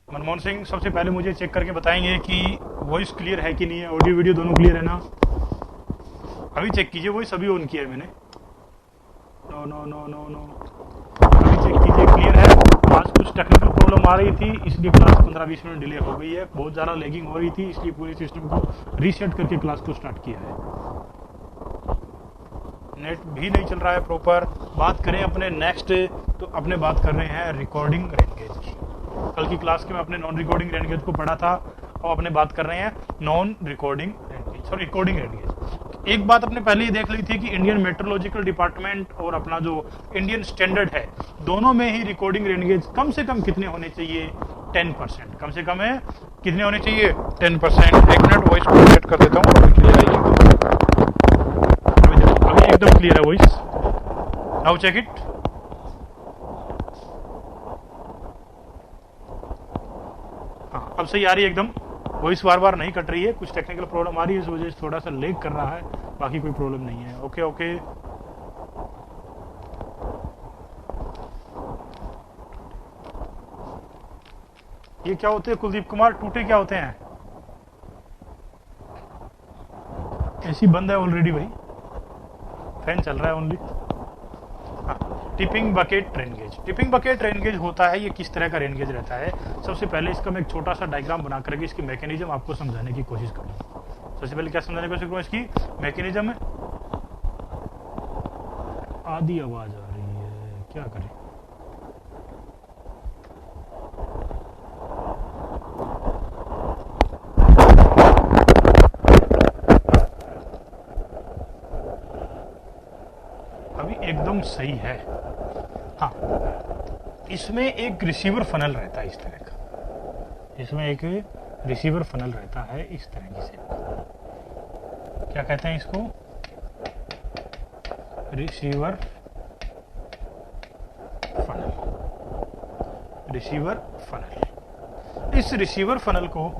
मनमोहन सिंह सबसे पहले मुझे चेक करके बताएंगे कि वॉइस क्लियर है कि नहीं है, ऑडियो वीडियो दोनों क्लियर है ना। अभी चेक कीजिए, वॉइस अभी ऑन किया है मैंने। No no no no no, अभी चेक कीजिए क्लियर है। आज कुछ टेक्निकल प्रॉब्लम आ रही थी, इसलिए क्लास 15-20 मिनट डिले हो गई है। बहुत ज़्यादा लैगिंग हो रही थी, इसलिए पूरे सिस्टम को रीसेट करके क्लास को स्टार्ट किया है। नेट भी नहीं चल रहा है प्रॉपर। बात करें अपने नेक्स्ट, तो अपने बात कर रहे हैं रिकॉर्डिंग रेनगेज की। कल की क्लास के में अपने नॉन रिकॉर्डिंग रेनगेज को पढ़ा था, और अपने बात कर रहे हैं non recording rain gauge, sorry recording rain gauge. एक बात अपने पहले ही देख ली थी कि इंडियन मेट्रोलॉजिकल डिपार्टमेंट और अपना जो इंडियन स्टैंडर्ड है, दोनों में ही रिकॉर्डिंग रेनगेज कम से कम कितने होने चाहिए? 10%। कम से कम है कितने होने चाहिए? 10%। एक मिनट, वॉइस को सेट कर देता हूँ, क्लियर आएगी। अभी एकदम क्लियर है वॉइस। Now check it. हाँ, अब सही आ रही है एकदम। वॉइस बार बार नहीं कट रही है, कुछ टेक्निकल प्रॉब्लम आ रही है, इस वजह से थोड़ा सा लेग कर रहा है, बाकी कोई प्रॉब्लम नहीं है। Okay okay. ये क्या होते हैं कुलदीप कुमार? टूटे क्या होते हैं? एसी बंद है ऑलरेडी भाई, फैन चल रहा है only. Tipping bucket rain gauge. Tipping bucket rain gauge होता है, ये किस तरह का रेनगेज रहता है? सबसे पहले इसका मैं एक छोटा सा डायग्राम बना करके इसकी मैकेनिज्म आपको समझाने की कोशिश करूंगा। सबसे पहले क्या समझाने की कोशिश करूँ? इसकी मैकेनिज्म में आधी आवाज आ रही है, क्या करें? अभी एकदम सही है। हाँ, इसमें एक रिसीवर फनल रहता है इस तरह का। इसमें एक रिसीवर फनल रहता है इस तरह की से। क्या कहते हैं इसको? Receiver funnel. Receiver funnel. इस रिसीवर फनल को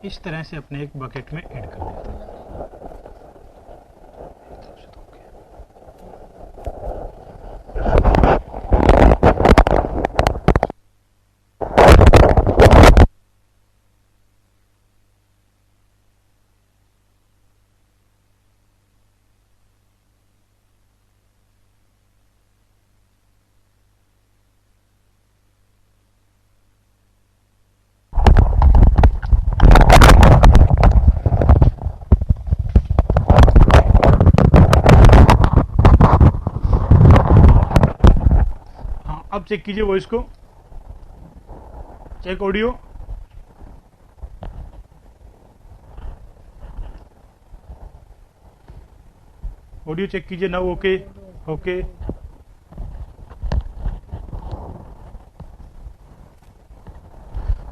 इस तरह से अपने एक बकेट में ऐड कर देते हैं। अब चेक कीजिए वॉइस को, चेक ऑडियो। ऑडियो चेक कीजिए ना। Okay okay.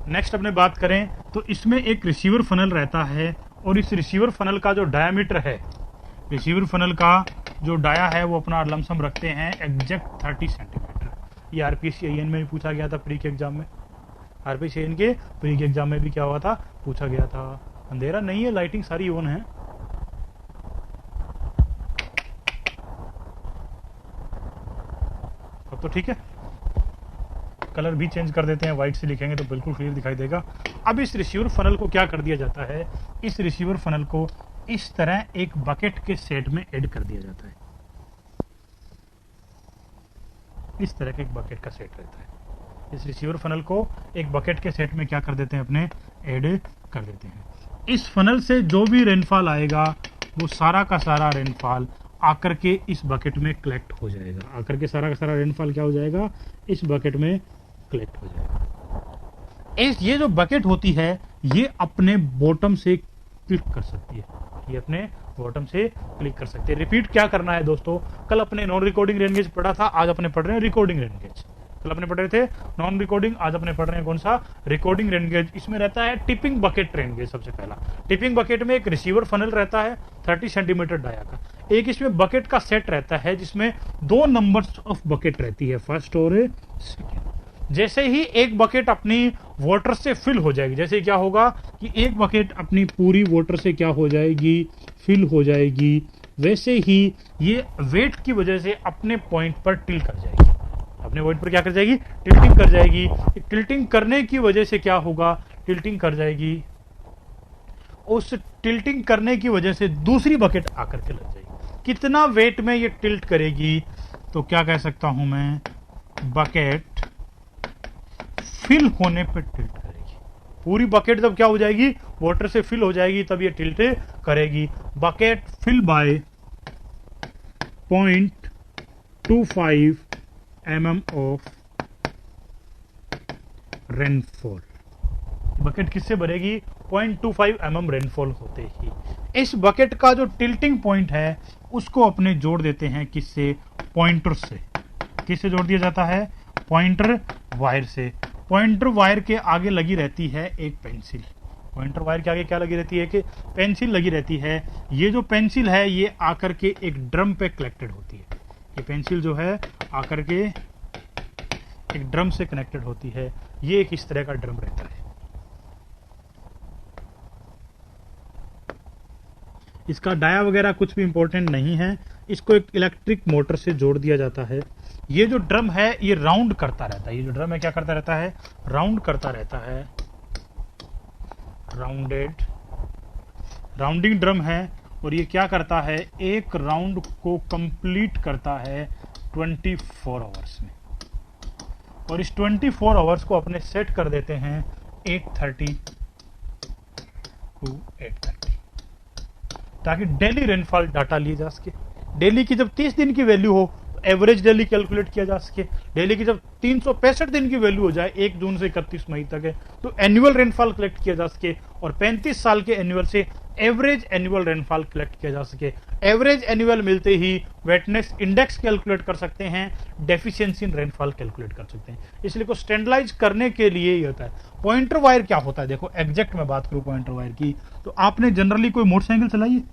नेक्स्ट अपने बात करें तो इसमें एक रिसीवर फनल रहता है, और इस रिसीवर फनल का जो डायामीटर है, रिसीवर फनल का जो डाया है वो अपना लमसम रखते हैं एग्जैक्ट 30 सेंटीमीटर। ये आरपीसीआईएन में भी पूछा गया था प्री के एग्जाम में। आरपीसीआईएन के प्री के एग्जाम में भी क्या हुआ था? पूछा गया था। अंधेरा नहीं है, लाइटिंग सारी ऑन है। अब तो ठीक है। कलर भी चेंज कर देते हैं, व्हाइट से लिखेंगे तो बिल्कुल क्लियर दिखाई देगा। अब इस रिसीवर फनल को क्या कर दिया जाता है? इस रिसीवर फनल को इस तरह एक बकेट के सेट में ऐड कर दिया जाता है। इस तरह के एक बकेट का सेट रहता है। इस रिसीवर फनल को एक बकेट के सेट में क्या कर देते हैं? अपने ऐड कर देते हैं। इस फनल से जो भी रेनफॉल आएगा वो सारा का सारा रेनफॉल आकर के इस बकेट में कलेक्ट हो जाएगा। आकर के सारा का सारा रेनफॉल क्या हो जाएगा? इस बकेट में कलेक्ट हो जाएगा। ये जो बकेट होती है ये अपने बॉटम से क्लिक कर सकती है। ये अपने बॉटम से क्लिक कर सकते हैं। रिपीट क्या करना है दोस्तों? कल अपने नॉन रिकॉर्डिंग रेनगेज पढ़ा था, आज अपने पढ़ रहे हैं रिकॉर्डिंग रेनगेज। कल अपने पढ़ रहे थे नॉन रिकॉर्डिंग, आज अपने पढ़ रहे हैं कौन सा? Recording rain gauge. इसमें रहता है टिपिंग बकेट रेनगेज। सबसे पहला टिपिंग बकेट में एक रिसीवर फनल रहता है 30 सेंटीमीटर डाया का। एक इसमें बकेट का सेट रहता है जिसमें 2 नंबर्स ऑफ बकेट रहती है, फर्स्ट और सेकेंड। जैसे ही एक बकेट अपनी वाटर से फिल हो जाएगी, जैसे क्या होगा कि एक बकेट अपनी पूरी वाटर से क्या हो जाएगी, फिल हो जाएगी, वैसे ही ये वेट की वजह से अपने पॉइंट पर टिल्ट कर जाएगी। अपने पॉइंट पर क्या कर जाएगी, टिल्टिंग कर जाएगी। टिल्टिंग करने की वजह से क्या होगा, टिल्टिंग कर जाएगी, उस टिल्टिंग करने की वजह से दूसरी बकेट आकर के लग जाएगी। कितना वेट में ये टिल्ट करेगी, तो क्या कह सकता हूं मैं, बकेट फिल होने पे टिल्ट करेगी। पूरी बकेट जब क्या हो जाएगी, वाटर से फिल हो जाएगी, तब ये टिल्ट करेगी। Bucket fill by 0.25 mm of rainfall. Bucket किससे भरेगी, 0.25 mm रेनफॉल होते ही। इस बकेट का जो टिल्टिंग पॉइंट है उसको अपने जोड़ देते हैं किससे, पॉइंटर से। किससे जोड़ दिया जाता है, पॉइंटर वायर से। पॉइंटर वायर के आगे लगी रहती है एक पेंसिल। पॉइंटर वायर के आगे क्या लगी रहती है, कि पेंसिल लगी रहती है। ये जो पेंसिल है ये आकर के एक ड्रम पे कलेक्टेड होती है। ये पेंसिल जो है आकर के एक ड्रम से कनेक्टेड होती है। ये एक इस तरह का ड्रम रहता है। इसका डाया वगैरह कुछ भी इंपॉर्टेंट नहीं है। इसको एक इलेक्ट्रिक मोटर से जोड़ दिया जाता है। ये जो ड्रम है ये राउंड करता रहता है। ये जो ड्रम है क्या करता रहता है, राउंड करता रहता है। राउंडिंग ड्रम है। और ये क्या करता है, एक राउंड को कंप्लीट करता है 24 आवर्स में। और इस 24 आवर्स को अपने सेट कर देते हैं 8:30 to 8:30, ताकि डेली रेनफॉल डाटा लिए जा सके। डेली की जब 30 दिन की वैल्यू हो, एवरेज डेली कैलकुलेट किया जा सके। डेली की जब 365 दिन की वैल्यू हो जाए, 1 जून से 31 मई तक है, तो एनुअल रेनफॉल कलेक्ट किया जा सके। और 35 साल के एनुअल से एवरेज एनुअल रेनफॉल कलेक्ट किया जा सके। एवरेज एनुअल मिलते ही वेटनेस इंडेक्स कैलकुलेट कर सकते हैं, डेफिशिएंसी इन रेनफॉल कैलकुलेट कर सकते हैं। इसलिए को स्टैंडर्डाइज करने के लिए ये होता है। पॉइंटर वायर क्या होता है, देखो एग्जैक्ट मैं बात करूं पॉइंटर वायर की, तो आपने जनरली कोई मोटरसाइकिल चलाई है,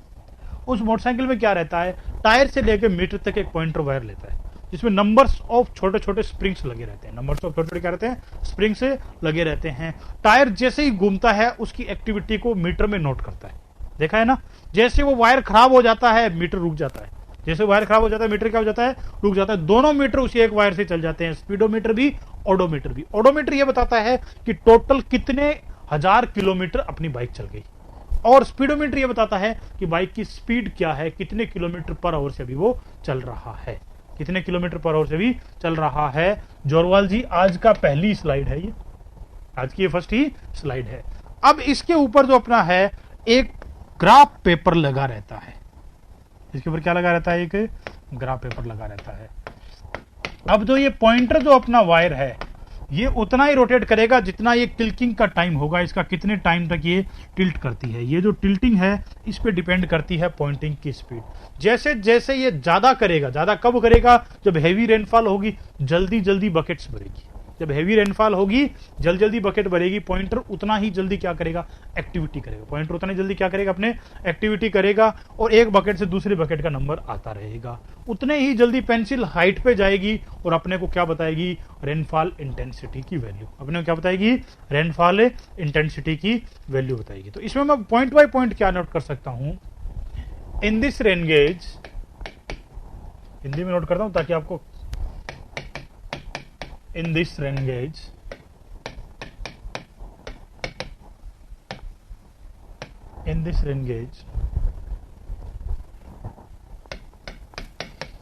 उस मोटरसाइकिल में क्या रहता है, टायर से लेकर मीटर तक एक पॉइंटर वायर लेता है, जिसमें नंबर्स ऑफ छोटे छोटे स्प्रिंग्स लगे रहते हैं। नंबर्स ऑफ छोटे छोटे क्या रहते हैं, स्प्रिंग से लगे रहते हैं। टायर जैसे ही घूमता है उसकी एक्टिविटी को मीटर में नोट करता है। देखा है ना, जैसे वो वायर खराब हो जाता है मीटर रुक जाता है। जैसे वायर खराब हो जाता है मीटर क्या हो जाता है, रुक जाता है। दोनों मीटर उसी एक वायर से चल जाते हैं, स्पीडोमीटर भी, ओडोमीटर भी। ओडोमीटर ये बताता है कि टोटल कितने हजार किलोमीटर अपनी बाइक चल गई, और स्पीडोमीटर ये बताता है कि बाइक की स्पीड क्या है, कितने किलोमीटर पर आवर से अभी वो चल रहा है, कितने किलोमीटर पर आवर से भी चल रहा है। जोरवाल जी आज का पहली स्लाइड है ये, आज की ये फर्स्ट ही स्लाइड है। अब इसके ऊपर जो अपना है एक ग्राफ पेपर लगा रहता है। इसके ऊपर क्या लगा रहता है, एक ग्राफ पेपर लगा रहता है। अब जो ये पॉइंटर जो अपना वायर है ये उतना ही रोटेट करेगा जितना ये टिल्टिंग का टाइम होगा, इसका कितने टाइम तक ये टिल्ट करती है। ये जो टिल्टिंग है इस पे डिपेंड करती है पॉइंटिंग की स्पीड। जैसे जैसे ये ज्यादा करेगा, ज्यादा कब करेगा, जब हैवी रेनफॉल होगी जल्दी जल्दी बकेट्स भरेगी। जब हैवी रेनफॉल होगी जल्दी जल्दी बकेट भरेगी, पॉइंटर उतना ही जल्दी क्या करेगा, एक्टिविटी करेगा। पॉइंटर उतना ही जल्दी क्या करेगा, अपने एक्टिविटी करेगा, और एक बकेट से दूसरे बकेट का नंबर आता रहेगा। उतने ही जल्दी पेंसिल हाइट पे जाएगी और अपने को क्या बताएगी, रेनफॉल इंटेंसिटी की वैल्यू। अपने को क्या बताएगी, रेनफॉल इंटेंसिटी की वैल्यू बताएगी। तो इसमें मैं पॉइंट बाय पॉइंट क्या नोट कर सकता हूं, इन दिस रेन गेज, हिंदी में नोट करता हूं ताकि आपको, in this rain gauge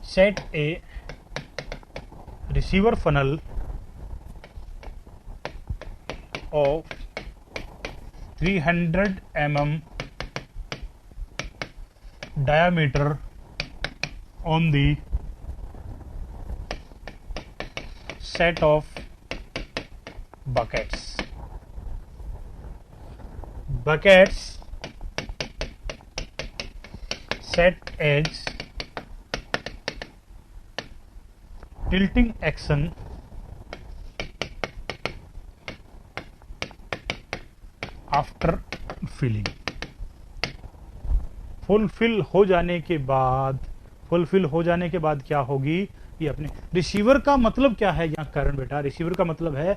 set a receiver funnel of 300 mm diameter on the set of buckets set as tilting action after filling। Fulfil हो जाने के बाद क्या होगी, ये अपने रिसीवर का मतलब क्या है यहाँ कारण बेटा, रिसीवर का मतलब है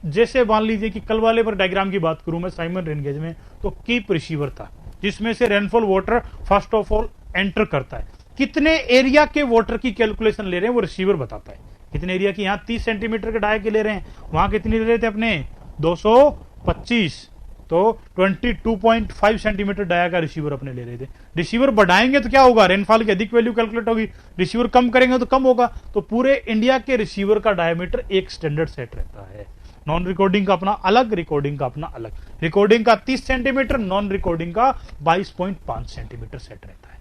जैसे मान लीजिए कि कल वाले पर डायग्राम की बात करूं मैं साइमन रेनगेज में, तो कीप रिसीवर था जिसमें से rainfall water first of all enter करता है। कितने एरिया के वाटर की कैलकुलेशन ले रहे हैं वो रिसीवर बताता है। कितने एरिया की, यहाँ 30 सेंटीमीटर के डाया के ले रहे हैं, वहां कितनी ले रहे थे अपने 225, तो 22.5 सेंटीमीटर डाया का रिसीवर अपने ले रहे थे। रिसीवर बढ़ाएंगे तो क्या होगा, रेनफॉल की अधिक वैल्यू कैलकुलेट होगी, रिसीवर कम करेंगे तो कम होगा। तो पूरे इंडिया के रिसीवर का डायमीटर एक स्टैंडर्ड सेट रहता है। नॉन रिकॉर्डिंग का अपना अलग, रिकॉर्डिंग का अपना अलग। रिकॉर्डिंग का 30 सेंटीमीटर, नॉन रिकॉर्डिंग का 22.5 सेंटीमीटर सेट रहता है।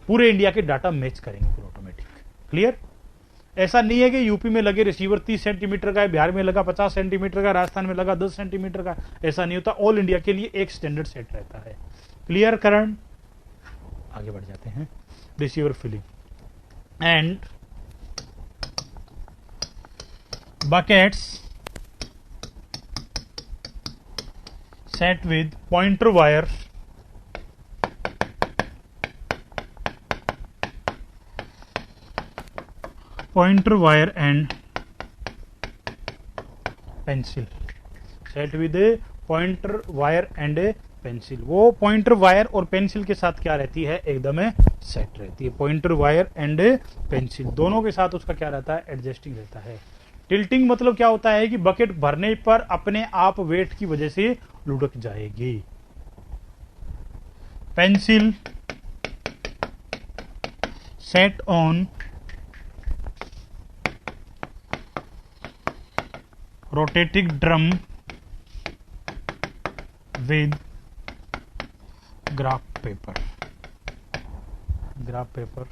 पूरे इंडिया के डाटा मैच करेंगे फिर ऑटोमेटिक। क्लियर? ऐसा नहीं है कि यूपी में लगे रिसीवर 30 सेंटीमीटर का है, बिहार में लगा 50 सेंटीमीटर का, राजस्थान में लगा 10 सेंटीमीटर का, ऐसा नहीं होता। ऑल इंडिया के लिए एक स्टैंडर्ड सेट रहता है। क्लियर करण? आगे बढ़ जाते हैं। Receiver filling and buckets set with pointer wire and pencil, set with a pointer wire and a pencil। वो पॉइंटर वायर और पेंसिल के साथ क्या रहती है, एकदम सेट रहती है। पॉइंटर वायर एंड पेंसिल दोनों के साथ उसका क्या रहता है, एडजस्टिंग रहता है। टिल्टिंग मतलब क्या होता है कि बकेट भरने पर अपने आप वेट की वजह से लुढ़क जाएगी। Pencil set on rotating drum with graph paper. Graph paper.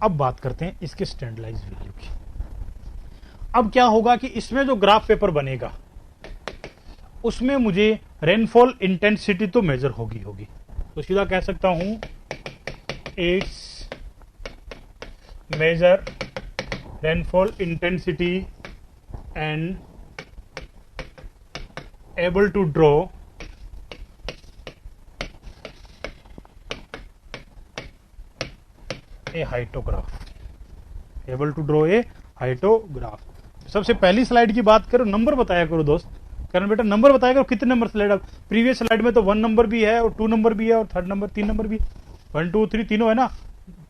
अब बात करते हैं इसके स्टैंडर्डाइज वैल्यू की। अब क्या होगा कि इसमें जो ग्राफ पेपर बनेगा उसमें मुझे रेनफॉल इंटेंसिटी तो मेजर होगी। तो सीधा कह सकता हूं it's major rainfall intensity and able to draw a hyetograph. Able to draw a hyetograph. सबसे पहली स्लाइड की बात करो, नंबर बताया करो दोस्त। कारण बेटा नंबर बताया करो, कितने नंबर स्लाइड। अब प्रीवियस स्लाइड में तो 1 नंबर भी है और 2 नंबर भी है और 3rd नंबर 3 नंबर भी, 1 2 3 तीनों है ना।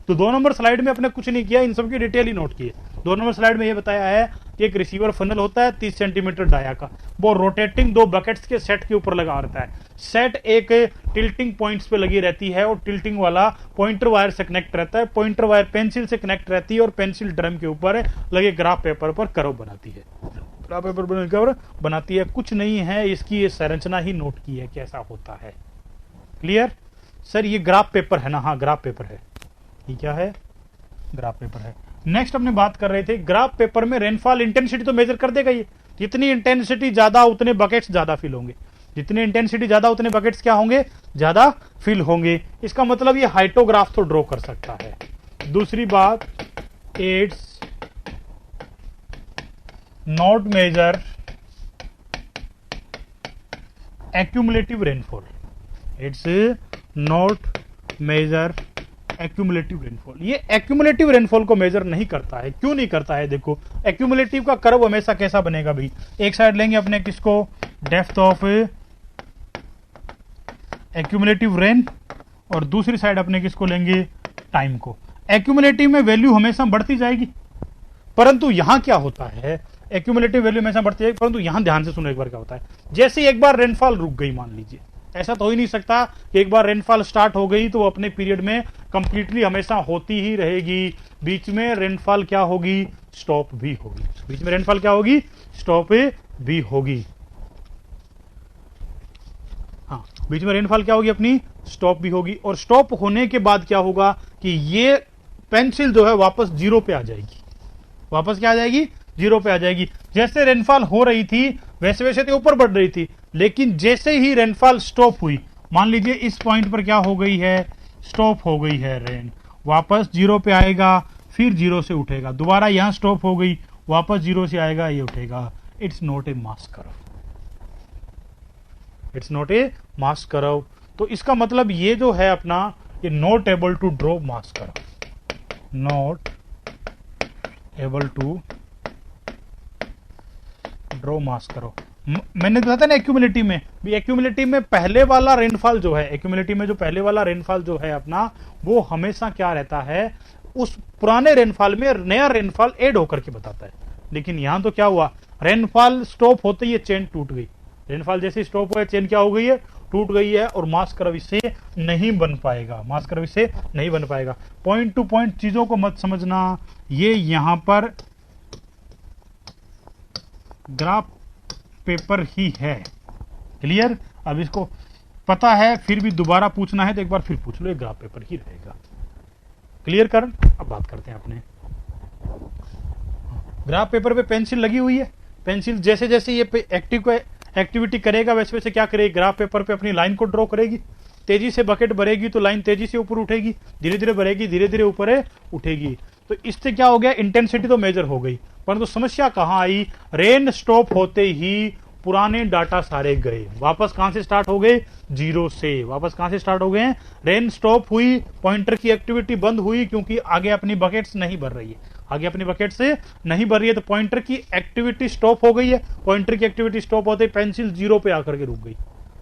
तो 2 नंबर स्लाइड में अपने कुछ नहीं किया, इन सब की डिटेल ही नोट की है। 2 नंबर स्लाइड में ये बताया है कि एक रिसीवर फनल होता है 30 सेंटीमीटर डाया का, वो रोटेटिंग 2 बकेट्स के सेट के ऊपर लगा रहता है। सेट एक टिल्टिंग पॉइंट्स पे लगी रहती है और टिल्टिंग वाला पॉइंटर वायर से कनेक्ट रहता है। पॉइंटर वायर पेंसिल से कनेक्ट रहती है और पेंसिल ड्रम के ऊपर लगे ग्राफ पेपर पर कर्व बनाती है। ग्राफ पेपर पर बनाती है, कुछ नहीं है, इसकी ये संरचना ही नोट की है कैसा होता है। क्लियर? सर ये ग्राफ पेपर है ना? हाँ ग्राफ पेपर है। ये क्या है? ग्राफ पेपर है। नेक्स्ट अपने बात कर रहे थे ग्राफ पेपर में रेनफॉल इंटेंसिटी तो मेजर कर देगा ये। जितनी इंटेंसिटी ज्यादा उतने बकेट्स ज्यादा फिल होंगे, जितनी इंटेंसिटी ज्यादा उतने बकेट्स क्या होंगे, ज्यादा फिल होंगे। इसका मतलब ये हाइटोग्राफ तो ड्रॉ कर सकता है। दूसरी बात, it's not measure accumulative rainfall. It's not measure accumulative rainfall. ये एक्यूमुलेटिव रेनफॉल को मेजर नहीं करता है। क्यों नहीं करता है? देखो एक्यूमुलेटिव का कर्व हमेशा कैसा बनेगा भाई, एक साइड लेंगे अपने किसको, डेप्थ ऑफ एक्यूमुलेटिव रेन, और दूसरी साइड अपने किसको लेंगे, टाइम को। एक्यूमुलेटिव में वैल्यू हमेशा बढ़ती जाएगी, परंतु यहां क्या होता है, एक्यूमुलेटिव वैल्यू हमेशा बढ़ती जाएगी, परंतु यहां ध्यान से सुनो एक बार क्या होता है। जैसे एक बार रेनफॉल रुक गई, मान लीजिए, ऐसा तो हो ही नहीं सकता कि एक बार रेनफॉल स्टार्ट हो गई तो वो अपने पीरियड में कंप्लीटली हमेशा होती ही रहेगी। बीच में रेनफॉल क्या होगी, स्टॉप भी होगी। बीच में रेनफॉल क्या होगी, स्टॉप भी होगी। हाँ, बीच में रेनफॉल क्या होगी अपनी, स्टॉप भी होगी। और स्टॉप होने के बाद क्या होगा कि ये पेंसिल जो है वापस 0 पे आ जाएगी। वापस क्या आ जाएगी, 0 पे आ जाएगी। जैसे रेनफॉल हो रही थी वैसे वैसे तो ऊपर बढ़ रही थी, लेकिन जैसे ही रेनफॉल स्टॉप हुई, मान लीजिए इस पॉइंट पर क्या हो गई है, स्टॉप हो गई है रेन, वापस 0 पे आएगा, फिर 0 से उठेगा, दोबारा यहां स्टॉप हो गई, वापस 0 से आएगा, ये उठेगा। It's not a mass curve. It's not a mass curve. तो इसका मतलब ये जो है अपना, ये not able to draw mass curve. Not able to draw mass curve. मैंने बताया ना एक्यूमुलेटिव में भी, एक्यूमुलेटिव में पहले वाला रेनफॉल जो है, एक्यूमुलेटिव में जो पहले वाला रेनफॉल जो है अपना, वो हमेशा क्या रहता है, उस पुराने रेनफॉल में नया रेनफॉल ऐड होकर के बताता है। लेकिन यहां तो क्या हुआ, रेनफॉल स्टॉप होते ही चेन टूट गई। रेनफॉल जैसे स्टॉप हुआ चेन क्या हो गई है, टूट गई है, और मास कर्व इससे नहीं बन पाएगा, मास कर्व इससे नहीं बन पाएगा। पॉइंट टू पॉइंट चीजों को मत समझना, ये यहां पर ग्राफ पेपर ही है। क्लियर? अब इसको पता है, फिर भी दोबारा पूछना है तो एक बार फिर पूछ लो, ये ग्राफ पेपर ही रहेगा। क्लियर कर? अब बात करते हैं अपने ग्राफ पेपर पे पेंसिल लगी हुई है। पेंसिल जैसे जैसे ये एक्टिविटी करेगा वैसे वैसे क्या करेगी, ग्राफ पेपर पे अपनी लाइन को ड्रॉ करेगी। तेजी से बकेट भरेगी तो लाइन तेजी से ऊपर उठेगी, धीरे धीरे भरेगी धीरे धीरे ऊपर उठेगी। तो इससे क्या हो गया, इंटेंसिटी तो मेजर हो गई, परंतु समस्या कहां आई, रेन स्टॉप होते ही पुराने डाटा सारे गए, वापस कहां से स्टार्ट हो गए, जीरो से। वापस कहां से स्टार्ट हो गए, रेन स्टॉप हुई, पॉइंटर की एक्टिविटी बंद हुई, क्योंकि आगे अपनी बकेट्स नहीं भर रही है, आगे अपनी बकेट से नहीं भर रही है, तो पॉइंटर की एक्टिविटी स्टॉप हो गई है। पॉइंटर की एक्टिविटी स्टॉप होते ही पेंसिल जीरो पे आकर के रुक गई,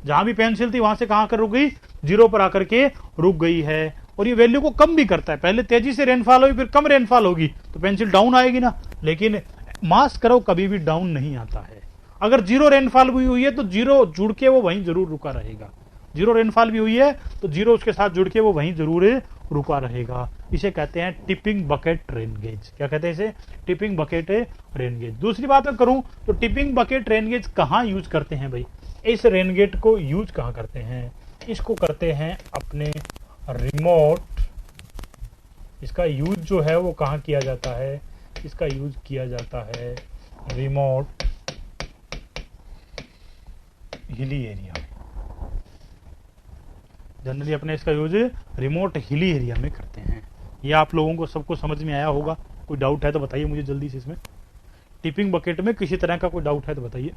जहां भी पेंसिल थी वहां से कहां कर रुक गई, जीरो पर आकर के रुक गई है। और ये वैल्यू को कम भी करता है, पहले तेजी से रेनफॉल होगी फिर कम रेनफॉल होगी तो पेंसिल डाउन आएगी ना, लेकिन मास कर्व कभी भी डाउन नहीं आता है। अगर जीरो रेनफॉल भी हुई है तो जीरो जुड़ के वो वहीं जरूर रुका रहेगा, जीरो रेनफॉल भी हुई है तो जीरो उसके साथ जुड़ के वो वहीं जरूर रुका रहेगा। इसे कहते हैं टिपिंग बकेट रेन गेज। क्या कहते हैं इसे, टिपिंग बकेट रेन गेज। दूसरी बात मैं करूं तो टिपिंग बकेट रेन गेज कहां यूज करते हैं भाई, इस रेन गेट को यूज कहां करते हैं, इसको करते हैं अपने रिमोट। इसका यूज जो है वो कहां किया जाता है, इसका यूज किया जाता है रिमोट हिली एरिया में। जनरली अपने इसका यूज रिमोट हिली एरिया में करते हैं। ये आप लोगों को सबको समझ में आया होगा, कोई डाउट है तो बताइए मुझे जल्दी से। इसमें टिपिंग बकेट में किसी तरह का कोई डाउट है तो बताइए।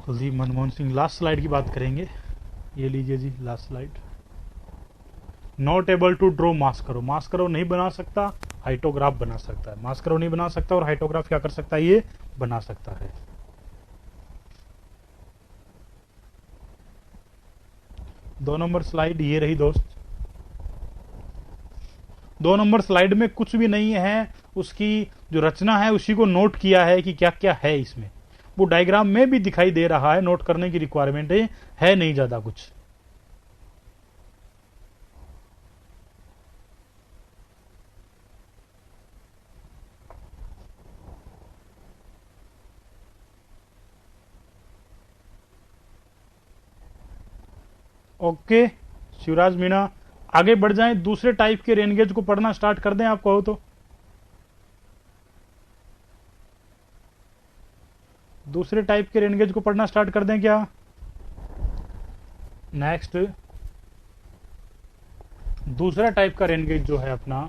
कुलदीप मनमोहन सिंह, लास्ट स्लाइड की बात करेंगे, ये लीजिए जी last slide. Not able to draw mass curve, mass करो नहीं बना सकता, हाइटोग्राफ बना सकता है। मास करो नहीं बना सकता और हाइटोग्राफ क्या कर सकता है, ये बना सकता है। 2 नंबर स्लाइड ये रही दोस्त। 2 नंबर स्लाइड में कुछ भी नहीं है, उसकी जो रचना है उसी को नोट किया है कि क्या क्या है इसमें। वो डायग्राम में भी दिखाई दे रहा है, नोट करने की रिक्वायरमेंट है नहीं ज्यादा कुछ। ओके शिवराज मीणा, आगे बढ़ जाएं, दूसरे टाइप के रेनगेज को पढ़ना स्टार्ट कर दें आप कहो तो। दूसरे टाइप के रेनगेज को पढ़ना स्टार्ट कर दें क्या? नेक्स्ट दूसरा टाइप का रेनगेज जो है अपना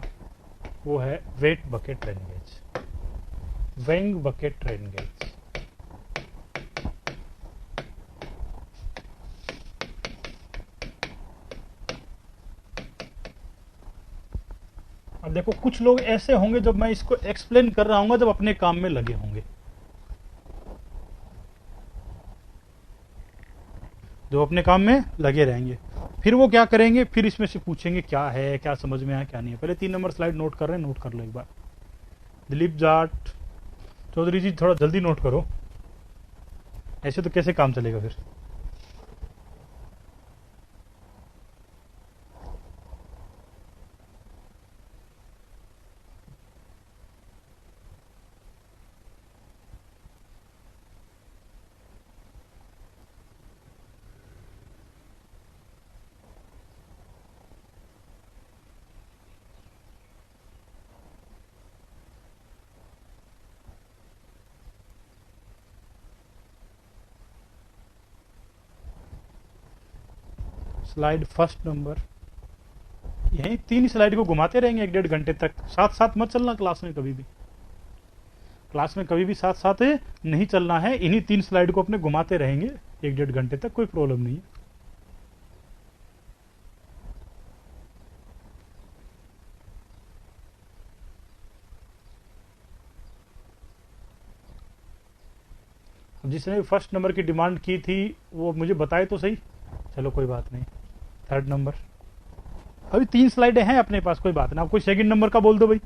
वो है वेट बकेट रेनगेज, वेंग बकेट रेनगेज। अब देखो कुछ लोग ऐसे होंगे जब मैं इसको एक्सप्लेन कर रहा हूं जब अपने काम में लगे होंगे, जो अपने काम में लगे रहेंगे, फिर वो क्या करेंगे, फिर इसमें से पूछेंगे क्या है, क्या समझ में आया क्या नहीं है। पहले 3 नंबर स्लाइड नोट कर रहे हैं, नोट कर लो एक बार। दिलीप जाट चौधरी जी थोड़ा जल्दी नोट करो, ऐसे तो कैसे काम चलेगा फिर। स्लाइड फर्स्ट नंबर, यही 3 स्लाइड को घुमाते रहेंगे 1-1.5 घंटे तक। साथ साथ मत चलना क्लास में कभी भी, क्लास में कभी भी साथ साथ नहीं चलना है। इन्हीं 3 स्लाइड को अपने घुमाते रहेंगे 1-1.5 घंटे तक, कोई प्रॉब्लम नहीं है। जिसने फर्स्ट नंबर की डिमांड की थी वो मुझे बताए तो सही। चलो कोई बात नहीं, 3rd नंबर। अभी 3 स्लाइडें हैं अपने पास, कोई बात नहीं। आप कोई 2nd नंबर का बोल दो भाई।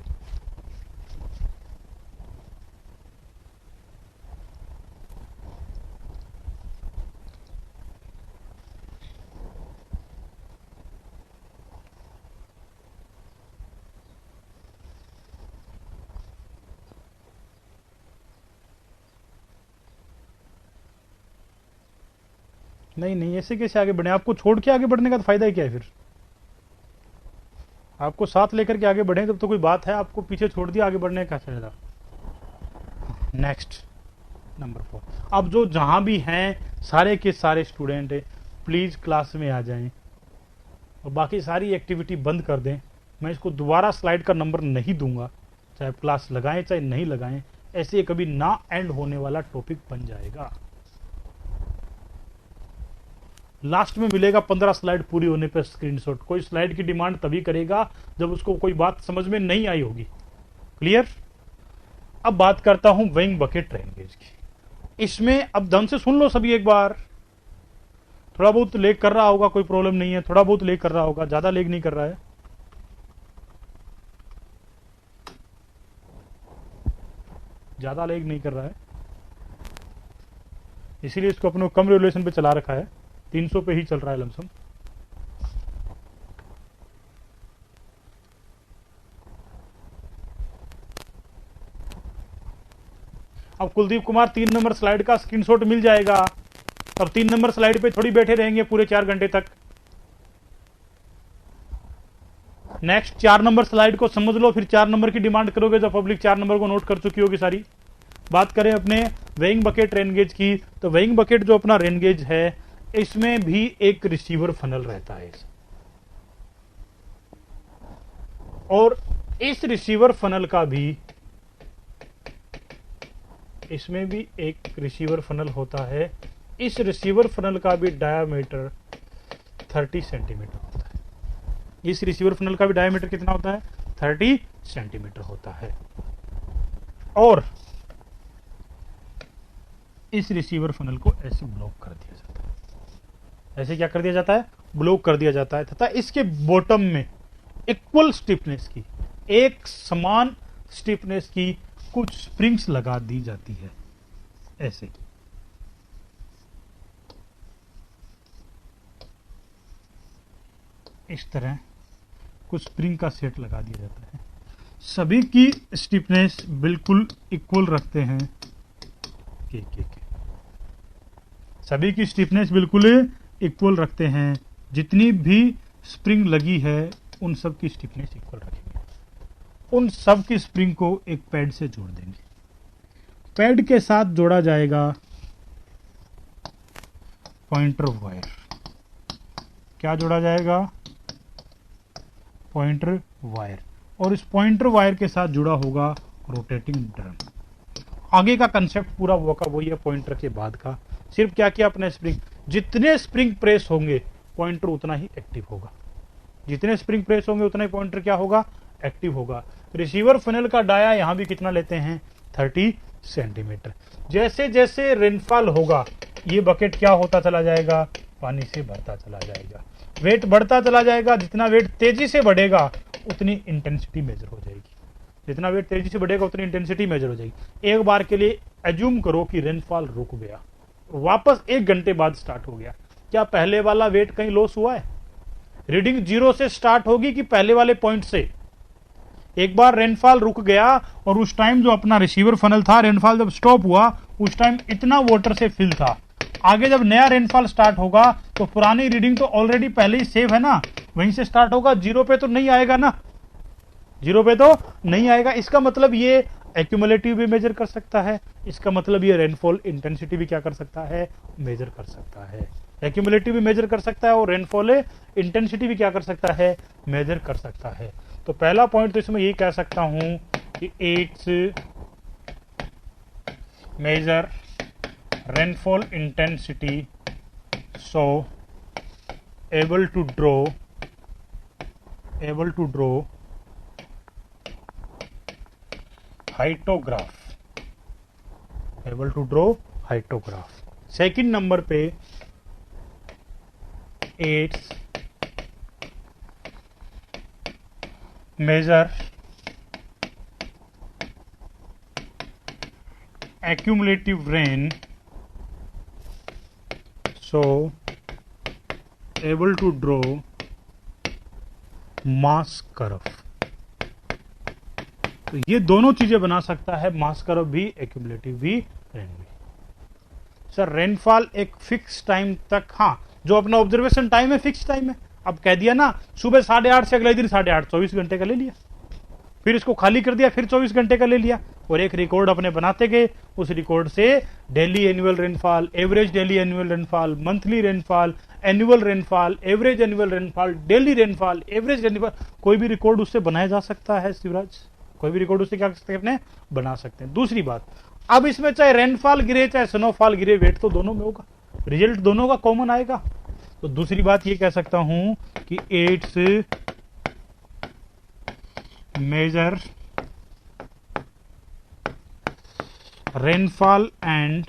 नहीं नहीं, ऐसे कैसे आगे बढ़े? आपको छोड़ के आगे बढ़ने का तो फायदा ही क्या है फिर? आपको साथ लेकर के आगे बढ़े तब तो कोई बात है, आपको पीछे छोड़ दिया, आगे बढ़ने का फायदा। Next number 4। अब जो जहां भी हैं सारे के सारे स्टूडेंट प्लीज क्लास में आ जाएं और बाकी सारी एक्टिविटी बंद कर दें। मैं इसको दोबारा स्लाइड का नंबर नहीं दूंगा, चाहे क्लास लगाएं चाहे नहीं लगाएं। ऐसे ये कभी ना एंड होने वाला टॉपिक बन जाएगा। लास्ट में मिलेगा 15 स्लाइड पूरी होने पर स्क्रीनशॉट। कोई स्लाइड की डिमांड तभी करेगा जब उसको कोई बात समझ में नहीं आई होगी। क्लियर? अब बात करता हूं वेइंग बकेट रेन गेज की। इसमें अब ढंग से सुन लो सभी एक बार। थोड़ा बहुत लेग कर रहा होगा, कोई प्रॉब्लम नहीं है। थोड़ा बहुत लेग कर रहा होगा, ज्यादा लेग नहीं कर रहा है। ज्यादा लेग नहीं कर रहा है, इसीलिए इसको अपने कम रेजुलेशन पे चला रखा है। 300 पे ही चल रहा है लमसम। अब कुलदीप कुमार 3 नंबर स्लाइड का स्क्रीनशॉट मिल जाएगा। अब 3 नंबर स्लाइड पे थोड़ी बैठे रहेंगे पूरे 4 घंटे तक। नेक्स्ट 4 नंबर स्लाइड को समझ लो, फिर 4 नंबर की डिमांड करोगे जब पब्लिक 4 नंबर को नोट कर चुकी होगी सारी। बात करें अपने वेइंग बकेट रेन गेज की, तो वेइंग बकेट जो अपना रेन गेज है इसमें भी एक रिसीवर फनल रहता है। और इस रिसीवर फनल का भी, इसमें भी एक रिसीवर फनल होता है। इस रिसीवर फनल का भी डायामीटर 30 सेंटीमीटर होता है। इस रिसीवर फनल का भी डायामीटर कितना होता है? 30 सेंटीमीटर होता है। और इस रिसीवर फनल को ऐसे ब्लॉक कर दिया जाता है। ऐसे क्या कर दिया जाता है? ब्लॉक कर दिया जाता है। तथा इसके बॉटम में इक्वल स्टिफनेस की, एक समान स्टिफनेस की कुछ स्प्रिंग्स लगा दी जाती है। ऐसे इस तरह कुछ स्प्रिंग का सेट लगा दिया जाता है। सभी की स्टिफनेस बिल्कुल इक्वल रखते हैं। सभी की स्टिफनेस बिल्कुल इक्वल रखते हैं। जितनी भी स्प्रिंग लगी है उन सब की स्टिफनेस इक्वल रखेंगे। उन सब की स्प्रिंग को एक पैड से जोड़ देंगे। पैड के साथ जोड़ा जाएगा पॉइंटर वायर। क्या जोड़ा जाएगा? Pointer wire. और इस पॉइंटर वायर के साथ जुड़ा होगा रोटेटिंग ड्रम। आगे का कंसेप्ट पूरा वो का वही है पॉइंटर के बाद का। सिर्फ क्या किया अपने स्प्रिंग, जितने स्प्रिंग प्रेस होंगे पॉइंटर उतना ही एक्टिव होगा। जितने स्प्रिंग प्रेस होंगे उतना ही पॉइंटर क्या होगा? एक्टिव होगा। रिसीवर फनल का डाया यहां भी कितना लेते हैं? 30 सेंटीमीटर। जैसे जैसे रेनफॉल होगा ये बकेट क्या होता चला जाएगा? पानी से भरता चला जाएगा। वेट बढ़ता चला जाएगा। जितना वेट तेजी से बढ़ेगा उतनी इंटेंसिटी मेजर हो जाएगी। जितना वेट तेजी से बढ़ेगा उतनी इंटेंसिटी मेजर हो जाएगी। एक बार के लिए एज्यूम करो कि रेनफॉल रुक गया, वापस 1 घंटे बाद स्टार्ट हो गया। क्या पहले वाला वेट कहीं लॉस हुआ है? रीडिंग 0 से स्टार्ट होगी कि पहले वाले पॉइंट से? एक बार रेनफॉल रुक गया और उस टाइम जो अपना रिसीवर फनल था, रेनफॉल जब स्टॉप हुआ उस टाइम इतना वाटर से फिल था। आगे जब नया रेनफॉल स्टार्ट होगा तो पुरानी रीडिंग तो ऑलरेडी पहले ही सेव है ना, वहीं से स्टार्ट होगा। 0 पे तो नहीं आएगा ना, 0 पे तो नहीं आएगा। इसका मतलब ये एक्यूमुलेटिव भी मेजर कर सकता है। इसका मतलब ये रेनफॉल इंटेंसिटी भी क्या कर सकता है? मेजर कर सकता है। एक्यूमुलेटिव भी मेजर कर सकता है और रेनफॉल इंटेंसिटी भी क्या कर सकता है? मेजर कर सकता है। तो पहला पॉइंट तो इसमें ये कह सकता हूं कि it's major rainfall intensity, so able to draw hyetograph, able to draw hyetograph. Second number पे it's major accumulative rain, so able to draw mass curve. तो ये दोनों चीजें बना सकता है, मास कर्व भी, एक्यूमुलेटिव भी, रेन भी। सर रेनफॉल एक फिक्स टाइम तक, हाँ जो अपना ऑब्जर्वेशन टाइम है फिक्स टाइम है। अब कह दिया ना सुबह 8:30 से अगले दिन 8:30, 24 घंटे का ले लिया, फिर इसको खाली कर दिया, फिर 24 घंटे का ले लिया, और एक रिकॉर्ड अपने बनाते गए। उस रिकॉर्ड से daily annual rainfall, average daily annual rainfall, monthly rainfall, annual rainfall, average annual rainfall, daily rainfall, average rainfall, कोई भी रिकॉर्ड उससे बनाया जा सकता है शिवराज, कोई भी रिकॉर्ड उससे क्या कर सकते हैं, अपने बना सकते हैं। दूसरी बात, अब इसमें चाहे रेनफॉल गिरे चाहे स्नोफॉल गिरे, वेट तो दोनों में होगा, रिजल्ट दोनों का कॉमन आएगा। तो दूसरी बात ये कह सकता हूं कि it's major rainfall and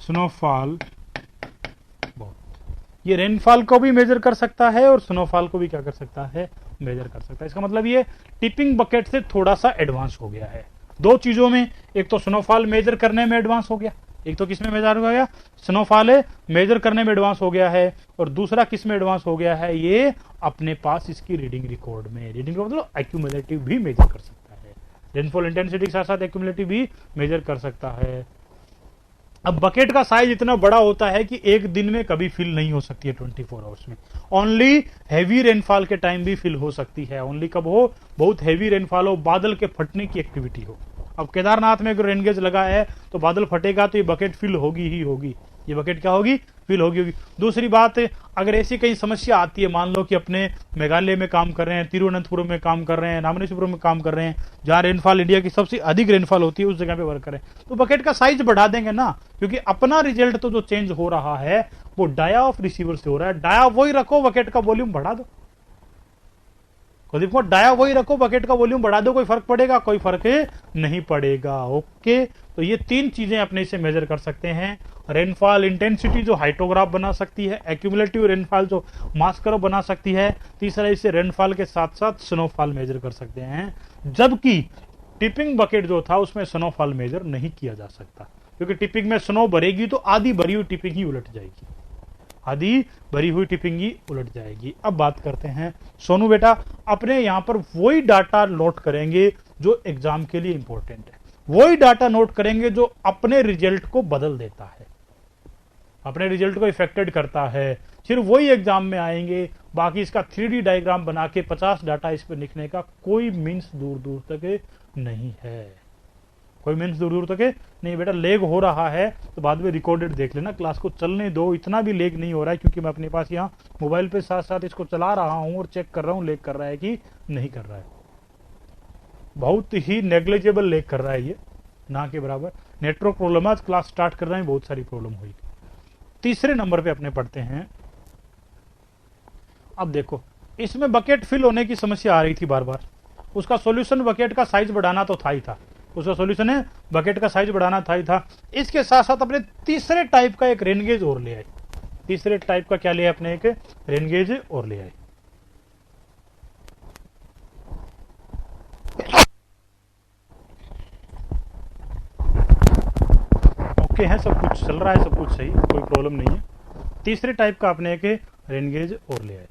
snowfall, ये रेनफॉल को भी मेजर कर सकता है और स्नोफॉल को भी क्या कर सकता है, मेजर कर सकता है। इसका मतलब ये टिपिंग बकेट से थोड़ा सा एडवांस हो गया है दो चीजों में, एक तो स्नोफॉल मेजर करने में एडवांस हो गया, एक तो किसमें मेजर हो गया, स्नोफॉल मेजर करने में एडवांस हो गया है, और दूसरा किस में एडवांस हो गया है, ये अपने पास इसकी रीडिंग रिकॉर्ड में, रीडिंग रिकॉर्ड मतलब एक्यूमुलेटिव भी मेजर कर सकता है, रेनफॉल इंटेंसिटी के साथ साथ एक्यूमुलेटिव भी मेजर कर सकता है। अब बकेट का साइज इतना बड़ा होता है कि एक दिन में कभी फिल नहीं हो सकती है 24 आवर्स में, ओनली हैवी रेनफॉल के टाइम भी फिल हो सकती है। ओनली कब हो, बहुत हैवी रेनफॉल हो, बादल के फटने की एक्टिविटी हो। अब केदारनाथ में अगर रेनगेज लगा है तो बादल फटेगा तो ये बकेट फिल होगी ही होगी, ये बकेट क्या होगी, फिल होगी। दूसरी बात, अगर ऐसी कहीं समस्या आती है, मान लो कि अपने मेघालय में काम कर रहे हैं, तिरुवनंतपुरम में काम कर रहे हैं, नामनेश्वरम में काम कर रहे हैं, जहां रेनफॉल इंडिया की सबसे अधिक रेनफॉल होती है, उस जगह पे वर्क करें, तो बकेट का साइज बढ़ा देंगे ना, क्योंकि अपना रिजल्ट तो जो चेंज हो रहा है वो डाया ऑफ रिसीवर से हो रहा है। डाया वही रखो, बकेट का वॉल्यूम बढ़ा दो, डाया वही रखो, बकेट का वॉल्यूम बढ़ा दो, कोई फर्क पड़ेगा, कोई फर्क नहीं पड़ेगा। ओके, तो ये तीन चीजें अपने इसे मेजर कर सकते हैं। रेनफॉल इंटेंसिटी जो हाइटोग्राफ बना सकती है, एक्यूमुलेटिव रेनफॉल जो मास कर्व बना सकती है, तीसरा इसे रेनफॉल के साथ साथ स्नोफॉल मेजर कर सकते हैं। जबकि टिपिंग बकेट जो था उसमें स्नोफॉल मेजर नहीं किया जा सकता, क्योंकि टिपिंग में स्नो भरेगी तो आधी भरी हुई टिपिंग ही उलट जाएगी, आधी भरी हुई टिपिंग ही उलट जाएगी। अब बात करते हैं सोनू बेटा, अपने यहां पर वही डाटा नोट करेंगे जो एग्जाम के लिए इंपॉर्टेंट है, वही डाटा नोट करेंगे जो अपने रिजल्ट को बदल देता है, अपने रिजल्ट को इफेक्टेड करता है, सिर्फ वही एग्जाम में आएंगे। बाकी इसका 3D डायग्राम बना के 50 डाटा इस पर लिखने का कोई मीन्स दूर दूर तक नहीं है, कोई मीन्स दूर दूर तक नहीं। बेटा लेग हो रहा है तो बाद में रिकॉर्डेड देख लेना, क्लास को चलने दो, इतना भी लेग नहीं हो रहा है, क्योंकि मैं अपने पास यहाँ मोबाइल पे साथ साथ इसको चला रहा हूँ और चेक कर रहा हूँ लेग कर रहा है कि नहीं कर रहा है। बहुत ही नेग्लिजिबल लेग कर रहा है ये, ना के बराबर। नेटवर्क प्रॉब्लम, आज क्लास स्टार्ट कर रहे हैं बहुत सारी प्रॉब्लम हुई। तीसरे नंबर पे अपने पढ़ते हैं। अब देखो इसमें बकेट फिल होने की समस्या आ रही थी बार बार, उसका सॉल्यूशन बकेट का साइज बढ़ाना तो था ही था, उसका सॉल्यूशन है बकेट का साइज बढ़ाना था ही था। इसके साथ साथ अपने तीसरे टाइप का एक रेनगेज और ले आए, तीसरे टाइप का क्या लिया अपने, एक रेनगेज और ले आए। ओके है, सब कुछ चल रहा है, सब कुछ सही, कोई प्रॉब्लम नहीं है। तीसरे टाइप का अपने एक रेनगेज और ले आए।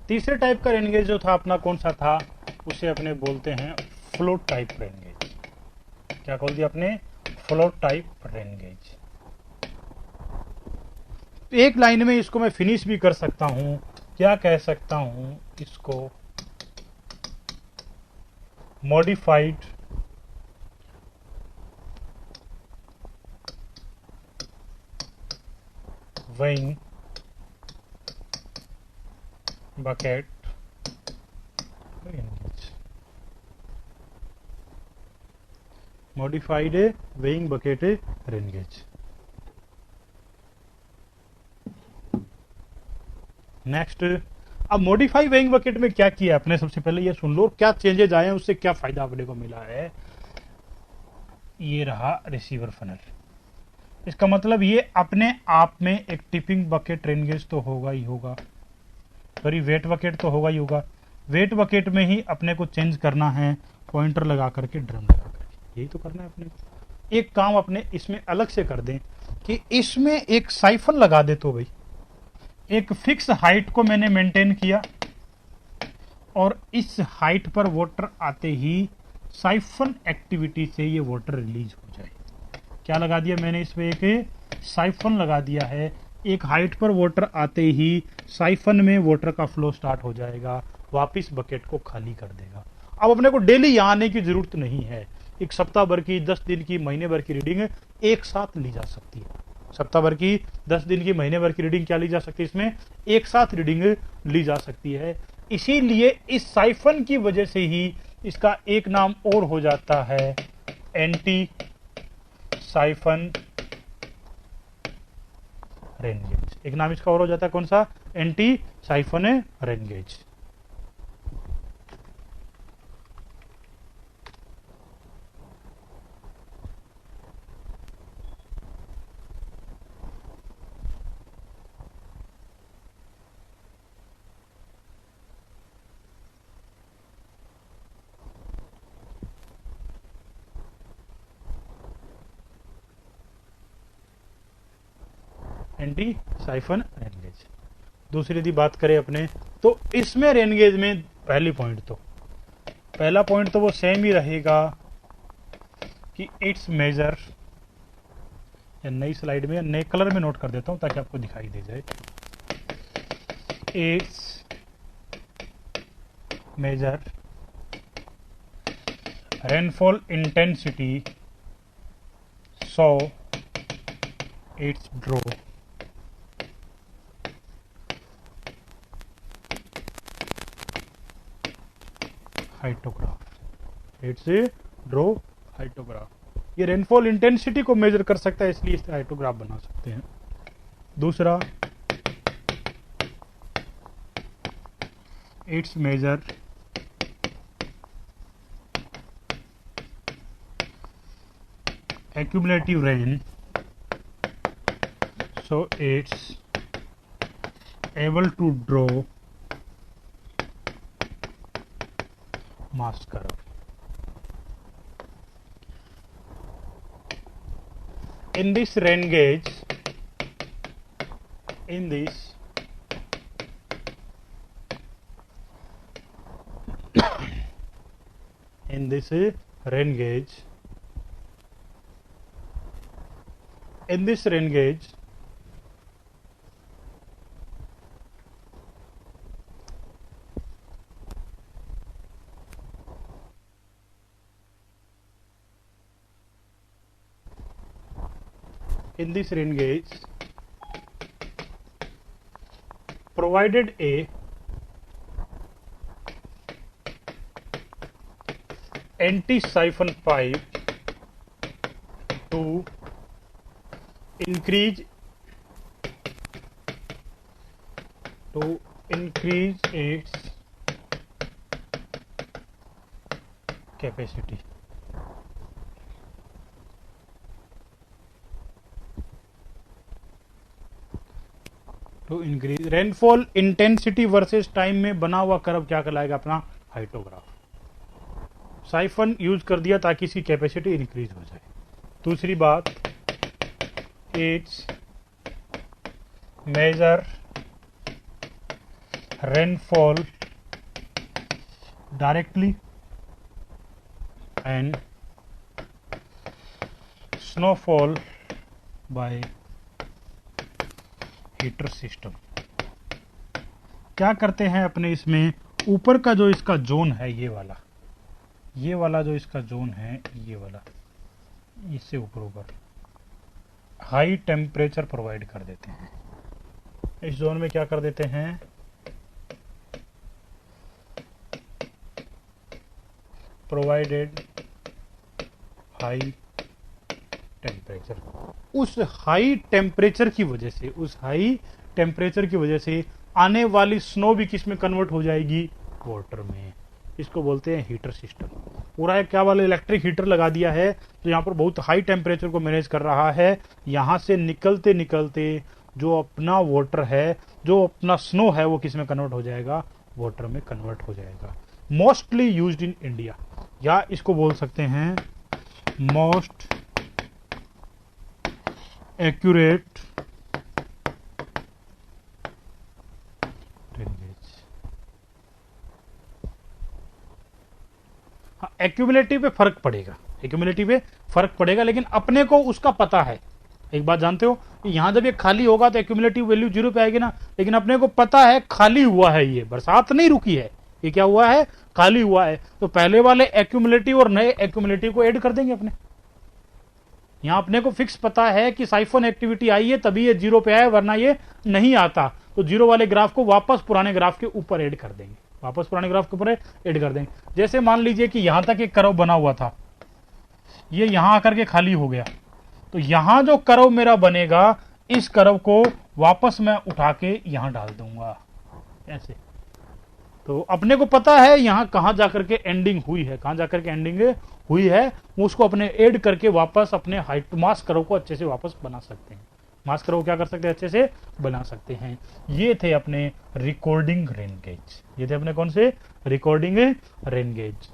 तीसरे टाइप का रेन गेज जो था अपना कौन सा था, उसे अपने बोलते हैं फ्लोट टाइप रेन गेज। क्या खोल दिया अपने, फ्लोट टाइप रेन गेज। एक लाइन में इसको मैं फिनिश भी कर सकता हूं, क्या कह सकता हूं इसको, modified weighing bucket rain gauge. Modified weighing bucket rain gauge. Next, अब मॉडिफाई वेइंग बकेट में क्या किया आपने, सबसे पहले ये सुन लो क्या चेंजेज आए हैं, उससे क्या फायदा अपने को मिला है। ये रहा रिसीवर फनल। इसका मतलब ये अपने आप में एक टिपिंग बकेट रेन गेज तो होगा ही होगा, सॉरी वेट बकेट तो होगा ही होगा। वेट बकेट में ही अपने को चेंज करना है, पॉइंटर लगा करके, ड्रम लगा करके, यही तो करना है अपने को। एक काम अपने इसमें अलग से कर दें कि इसमें एक साइफन लगा दे, तो भाई एक फिक्स हाइट को मैंने मेंटेन किया और इस हाइट पर वाटर आते ही साइफन एक्टिविटी से ये वाटर रिलीज हो जाए। क्या लगा दिया मैंने इसमें, एक साइफन लगा दिया है। एक हाइट पर वाटर आते ही साइफन में वाटर का फ्लो स्टार्ट हो जाएगा, वापिस बकेट को खाली कर देगा। अब अपने को डेली यहाँ आने की जरूरत नहीं है। एक सप्ताह भर की, 10 दिन की, महीने भर की रीडिंग एक साथ ली जा सकती है। सप्ताह भर की, 10 दिन की, महीने भर की रीडिंग क्या ली जा सकती है, इसमें एक साथ रीडिंग ली जा सकती है। इसीलिए इस साइफन की वजह से ही इसका एक नाम और हो जाता है एंटी साइफन रेन गेज। एक नाम इसका और हो जाता है कौन सा, anti siphon rain gauge. Anti siphon rain gauge. दूसरी यदि बात करें अपने, तो इसमें रेन गेज में पहला पॉइंट तो वो सेम ही रहेगा कि इट्स मेजर, या नई स्लाइड में नए कलर में नोट कर देता हूं ताकि आपको दिखाई दे जाए। It's major rainfall intensity, so it's draw hyetograph. It's draw hyetograph. ये रेनफॉल इंटेंसिटी को मेजर कर सकता है, इसलिए इससे हाइटोग्राफ बना सकते हैं। दूसरा, it's major accumulative rain, so it's able to draw mass curve. In this rain gauge, in this rain gauge, in this rain gauge, provided a anti-siphon pipe to increase its capacity. To increase rainfall intensity versus time में बना हुआ curve क्या कहलाएगा अपना, hyetograph. Siphon use कर दिया ताकि इसकी कैपेसिटी इंक्रीज हो जाए। दूसरी बात, it's measure rainfall directly and snowfall by heater system. क्या करते हैं अपने इसमें ऊपर का जो इसका जोन है ये वाला जो इसका जोन है ये वाला, इससे ऊपर हाई टेम्परेचर प्रोवाइड कर देते हैं। इस जोन में क्या कर देते हैं, प्रोवाइडेड हाई टेम्परेचर। उस हाई टेम्परेचर की वजह से आने वाली स्नो भी किस में कन्वर्ट हो जाएगी, वाटर में। इसको बोलते हैं हीटर सिस्टम। पूरा एक क्या वाला इलेक्ट्रिक हीटर लगा दिया है तो यहाँ पर बहुत हाई टेम्परेचर को मैनेज कर रहा है। यहाँ से निकलते निकलते जो अपना वाटर है, जो अपना स्नो है, वो किस में कन्वर्ट हो जाएगा, वाटर में कन्वर्ट हो जाएगा। मोस्टली यूज्ड इन इंडिया, या इसको बोल सकते हैं मोस्ट एक्यूरेट ड्रेनेज। हाँ, एक्यूमुलेटिव पे फर्क पड़ेगा, लेकिन अपने को उसका पता है। एक बात जानते हो, यहां जब ये खाली होगा तो एक्यूमुलेटिव वैल्यू 0 पे आएगी ना, लेकिन अपने को पता है खाली हुआ है, ये बरसात नहीं रुकी है, ये क्या हुआ है, खाली हुआ है। तो पहले वाले एक्यूमुलेटिव और नए एक्यूमुलेटिव को ऐड कर देंगे अपने। यहां अपने को फिक्स पता है कि साइफन एक्टिविटी आई है तभी ये 0 पे आया, वरना ये नहीं आता। तो 0 वाले ग्राफ को वापस पुराने ग्राफ के ऊपर ऐड कर देंगे, जैसे मान लीजिए कि यहां तक एक कर्व बना हुआ था, ये यहां आकर के खाली हो गया, तो यहां जो कर्व मेरा बनेगा, इस कर्व को वापस मैं उठा के यहां डाल दूंगा ऐसे। तो अपने को पता है यहां कहां जाकर के एंडिंग हुई है, उसको अपने ऐड करके वापस अपने हाइट मास कर्व को अच्छे से वापस बना सकते हैं। मास कर्व क्या कर सकते हैं, अच्छे से बना सकते हैं। ये थे अपने रिकॉर्डिंग रेन गेज। ये थे अपने कौन से, रिकॉर्डिंग रेन गेज।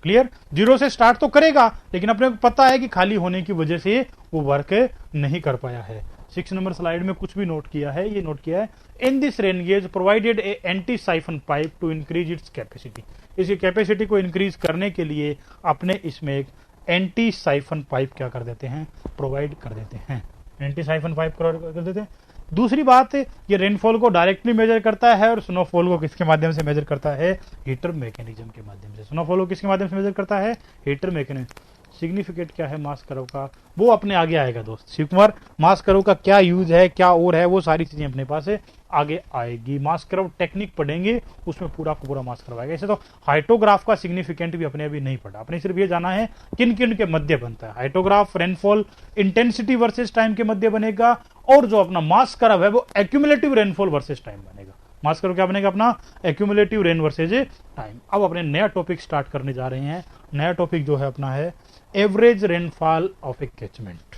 क्लियर। 0 से स्टार्ट तो करेगा, लेकिन अपने को पता है कि खाली होने की वजह से वो वर्क नहीं कर पाया है। 6 नंबर स्लाइड में कुछ भी नोट किया है, ये नोट किया है, in this rain gauge provided a anti siphon pipe to increase its capacity. इसकी कैपेसिटी को इंक्रीज करने के लिए अपने इसमें एक एंटी साइफन पाइप क्या कर देते हैं, प्रोवाइड कर देते हैं। एंटी साइफन पाइप प्रोवाइड कर देते हैं। दूसरी बात, ये रेनफॉल को डायरेक्टली मेजर करता है और स्नोफॉल को किसके माध्यम से मेजर करता है, हीटर मैकेनिज्म के माध्यम से। स्नोफॉल को किसके माध्यम से मेजर करता है, हीटर मैकेनिज्म। सिग्निफिकेंट क्या है मास कर्व का, वो अपने आगे आएगा दोस्त। शिव कुमार, मास कर्व का क्या यूज है, क्या और है, वो सारी चीजें अपने पास आगे आएगी। मास कर्व टेक्निक पढ़ेंगे, उसमें पूरा का पूरा मास कर्व आएगा। ऐसे तो हाइटोग्राफ का सिग्निफिकेंट भी अपने अभी नहीं पढ़ा, अपने सिर्फ ये जाना है किन किन के मध्य बनता है। Hyetograph rainfall intensity versus time के मध्य बनेगा, और जो अपना मास कर्व है वो एक्यूमुलेटिव रेनफॉल वर्सेस टाइम बनेगा। मास कर्व क्या बनेगा अपना, एक्यूमुलेटिव रेन वर्सेज टाइम। अब अपने नया टॉपिक स्टार्ट करने जा रहे हैं। नया टॉपिक जो है अपना है average rainfall of A catchment.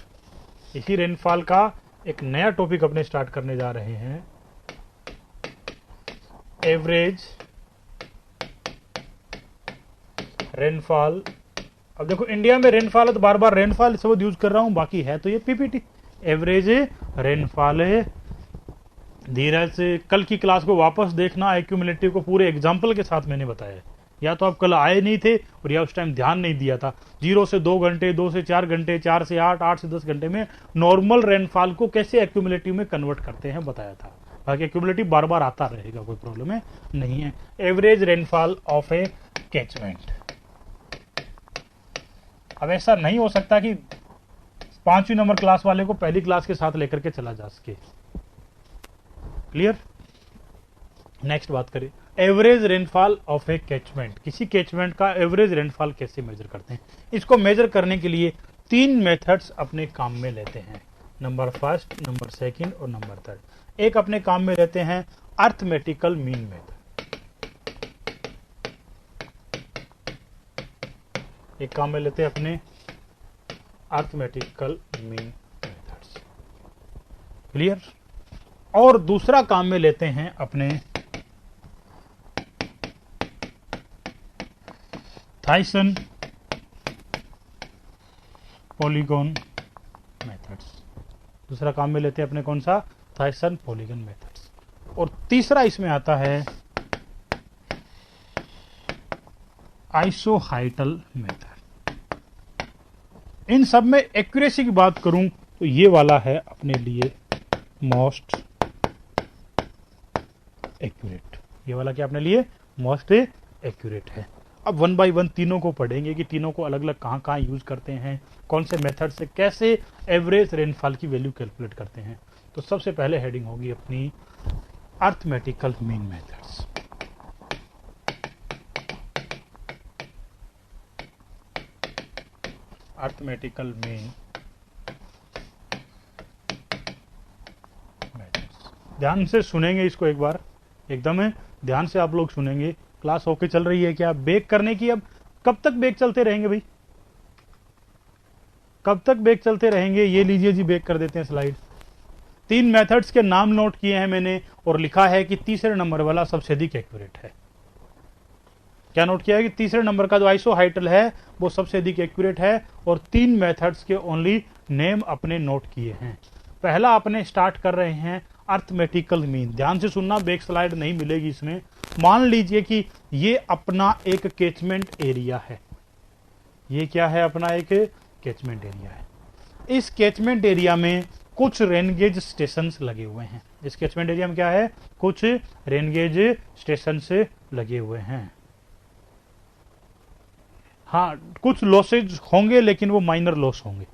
इसी रेनफॉल का एक नया टॉपिक अपने स्टार्ट करने जा रहे हैं, एवरेज रेनफॉल। अब देखो इंडिया में रेनफॉल है तो बार बार रेनफॉल शब्द यूज कर रहा हूं, बाकी है तो ये पीपीटी। एवरेज रेनफॉल है। धीरज से कल की क्लास को वापस देखना, एक्यूमुलेटिव को पूरे एग्जाम्पल के साथ मैंने बताया। या तो आप कल आए नहीं थे और या उस टाइम ध्यान नहीं दिया था। 0 से 2 घंटे, 2 से 4 घंटे, 4 से 8, 8 से 10 घंटे में नॉर्मल रेनफॉल को कैसे एक्यूमुलेटिव में कन्वर्ट करते हैं बताया था। बाकी एक्यूमुलेटिव बार बार आता रहेगा, कोई प्रॉब्लम नहीं है। Average rainfall of A catchment. अब ऐसा नहीं हो सकता कि 5वीं नंबर क्लास वाले को पहली क्लास के साथ लेकर के चला जा सके। क्लियर। नेक्स्ट बात करें, average rainfall of A catchment. किसी कैचमेंट का एवरेज रेनफॉल कैसे मेजर करते हैं। इसको मेजर करने के लिए 3 मेथड्स अपने काम में लेते हैं, नंबर 1, नंबर 2 और नंबर 3। एक अपने काम में लेते हैं अर्थमेटिकल मीन मेथड। एक काम में लेते हैं अपने अर्थमेटिकल मीन मेथड्स। क्लियर। और दूसरा काम में लेते हैं अपने थाइसन पॉलीगॉन मेथड्स। दूसरा काम में लेते हैं अपने कौन सा, थायसन पॉलीगन मेथड्स। और तीसरा इसमें आता है आइसोहाइटल मेथड। इन सब में एक्यूरेसी की बात करूं तो ये वाला है अपने लिए मोस्ट एक्यूरेट। ये वाला क्या अपने लिए मोस्ट एक्यूरेट है। अब वन बाय वन तीनों को पढ़ेंगे कि तीनों को अलग अलग कहाँ कहाँ यूज करते हैं, कौन से मेथड से कैसे एवरेज रेनफॉल की वैल्यू कैलकुलेट करते हैं। तो सबसे पहले हेडिंग होगी अपनी arithmetical mean methods. Arithmetical mean methods. ध्यान से सुनेंगे इसको एक बार, एकदम ध्यान से आप लोग सुनेंगे। क्लास होके चल रही है क्या? बेक करने की अब कब तक बेक चलते रहेंगे भाई? कब तक बेक चलते रहेंगे? ये लीजिए जी, बेक कर देते हैं स्लाइड। 3 मेथड्स के नाम नोट किए हैं मैंने और लिखा है कि तीसरे नंबर वाला सबसे अधिक एक्यूरेट है। क्या नोट किया है कि तीसरे नंबर का जो आइसोहाइटल है वो सबसे अधिक एक्यूरेट है। और 3 मेथड्स के ओनली नेम अपने नोट किए हैं। पहला अपने स्टार्ट कर रहे हैं अर्थमेटिकल मीन। ध्यान से सुनना, बैक स्लाइड नहीं मिलेगी इसमें। मान लीजिए कि ये अपना एक कैचमेंट एरिया है। ये क्या है? अपना एक कैचमेंट एरिया है। इस कैचमेंट एरिया में कुछ रेनगेज स्टेशन लगे हुए हैं। इस कैचमेंट एरिया में क्या है? कुछ रेनगेज स्टेशन लगे हुए हैं। हाँ, कुछ लॉसेज होंगे लेकिन वो माइनर लॉस होंगे।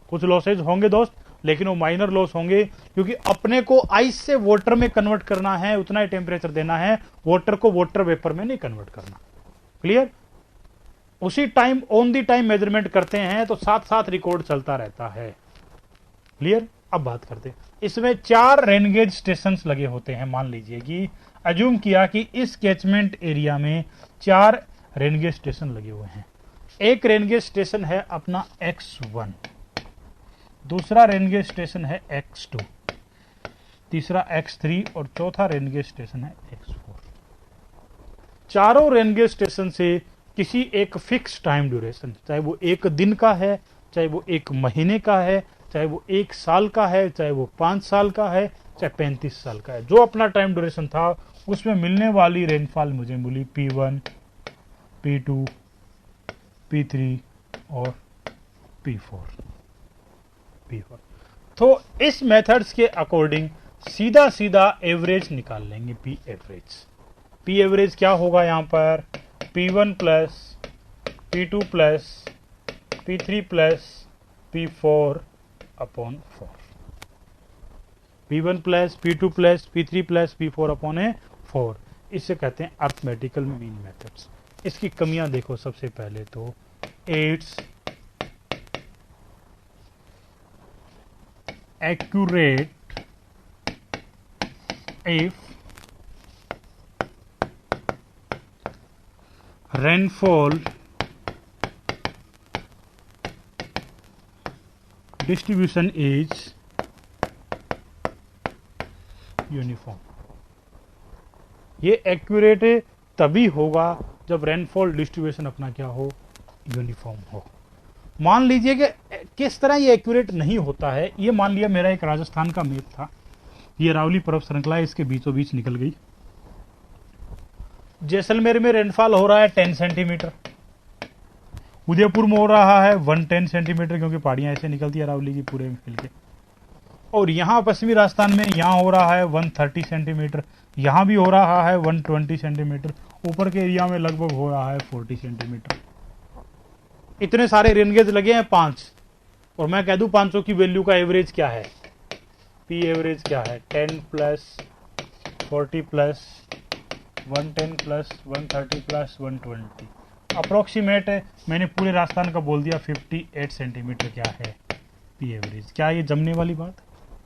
कुछ लॉसेज होंगे दोस्त, लेकिन वो माइनर लॉस होंगे, क्योंकि अपने को आइस से वाटर में कन्वर्ट करना है, उतना ही टेम्परेचर देना है। वाटर को वाटर वेपर में नहीं कन्वर्ट करना। क्लियर? उसी time on the time measurement करते हैं तो साथ साथ रिकॉर्ड चलता रहता है। क्लियर? अब बात करते हैं। इसमें 4 रेनगेज स्टेशन लगे होते हैं। मान लीजिए कि अज्यूम किया कि इस कैचमेंट एरिया में 4 रेनगेज स्टेशन लगे हुए हैं। एक रेनगेज स्टेशन है अपना X1, दूसरा रेनगेज स्टेशन है X2, तीसरा X3 और चौथा रेनगेज स्टेशन है X4। चारों रेनगेज स्टेशन से किसी एक फिक्स टाइम ड्यूरेशन, चाहे वो 1 दिन का है, चाहे वो 1 महीने का है, चाहे वो 1 साल का है, चाहे वो 5 साल का है, चाहे 35 साल का है, जो अपना टाइम ड्यूरेशन था उसमें मिलने वाली रेनफॉल मुझे मिली P1, P2, P3 और P4। तो इस मेथड्स के अकॉर्डिंग सीधा सीधा एवरेज निकाल लेंगे। पी एवरेज क्या होगा? यहां पर P1 plus P2 plus P3 plus P4 upon 4। P1 plus P2 plus P3 plus P4 upon 4। इसे कहते हैं अर्थमेटिकल मीन मेथड्स। इसकी कमियां देखो। सबसे पहले तो it's accurate if rainfall distribution is uniform. ये एक्यूरेट तभी होगा जब रेनफॉल डिस्ट्रीब्यूशन अपना क्या हो? यूनिफॉर्म हो। मान लीजिए कि किस तरह ये एक्यूरेट नहीं होता है। ये मान लिया मेरा एक राजस्थान का मैप था, ये अरावली पर्वत श्रृंखला है, इसके बीचों बीच निकल गई। जैसलमेर में रेनफॉल हो रहा है 10 सेंटीमीटर, उदयपुर में हो रहा है 110 सेंटीमीटर, क्योंकि पहाड़ियां ऐसे निकलती है अरावली की पूरे मिल के। और यहाँ पश्चिमी राजस्थान में यहाँ हो रहा है 130 सेंटीमीटर, यहाँ भी हो रहा है 120 सेंटीमीटर, ऊपर के एरिया में लगभग हो रहा है 40 सेंटीमीटर। इतने सारे रेनगेज लगे हैं 5, और मैं कह दूं 500 की वैल्यू का एवरेज क्या है? पी एवरेज क्या है? 10 plus 40 plus 110 plus 130 plus 120 approximate है। मैंने पूरे राजस्थान का बोल दिया 58 सेंटीमीटर क्या है पी एवरेज। क्या ये जमने वाली बात?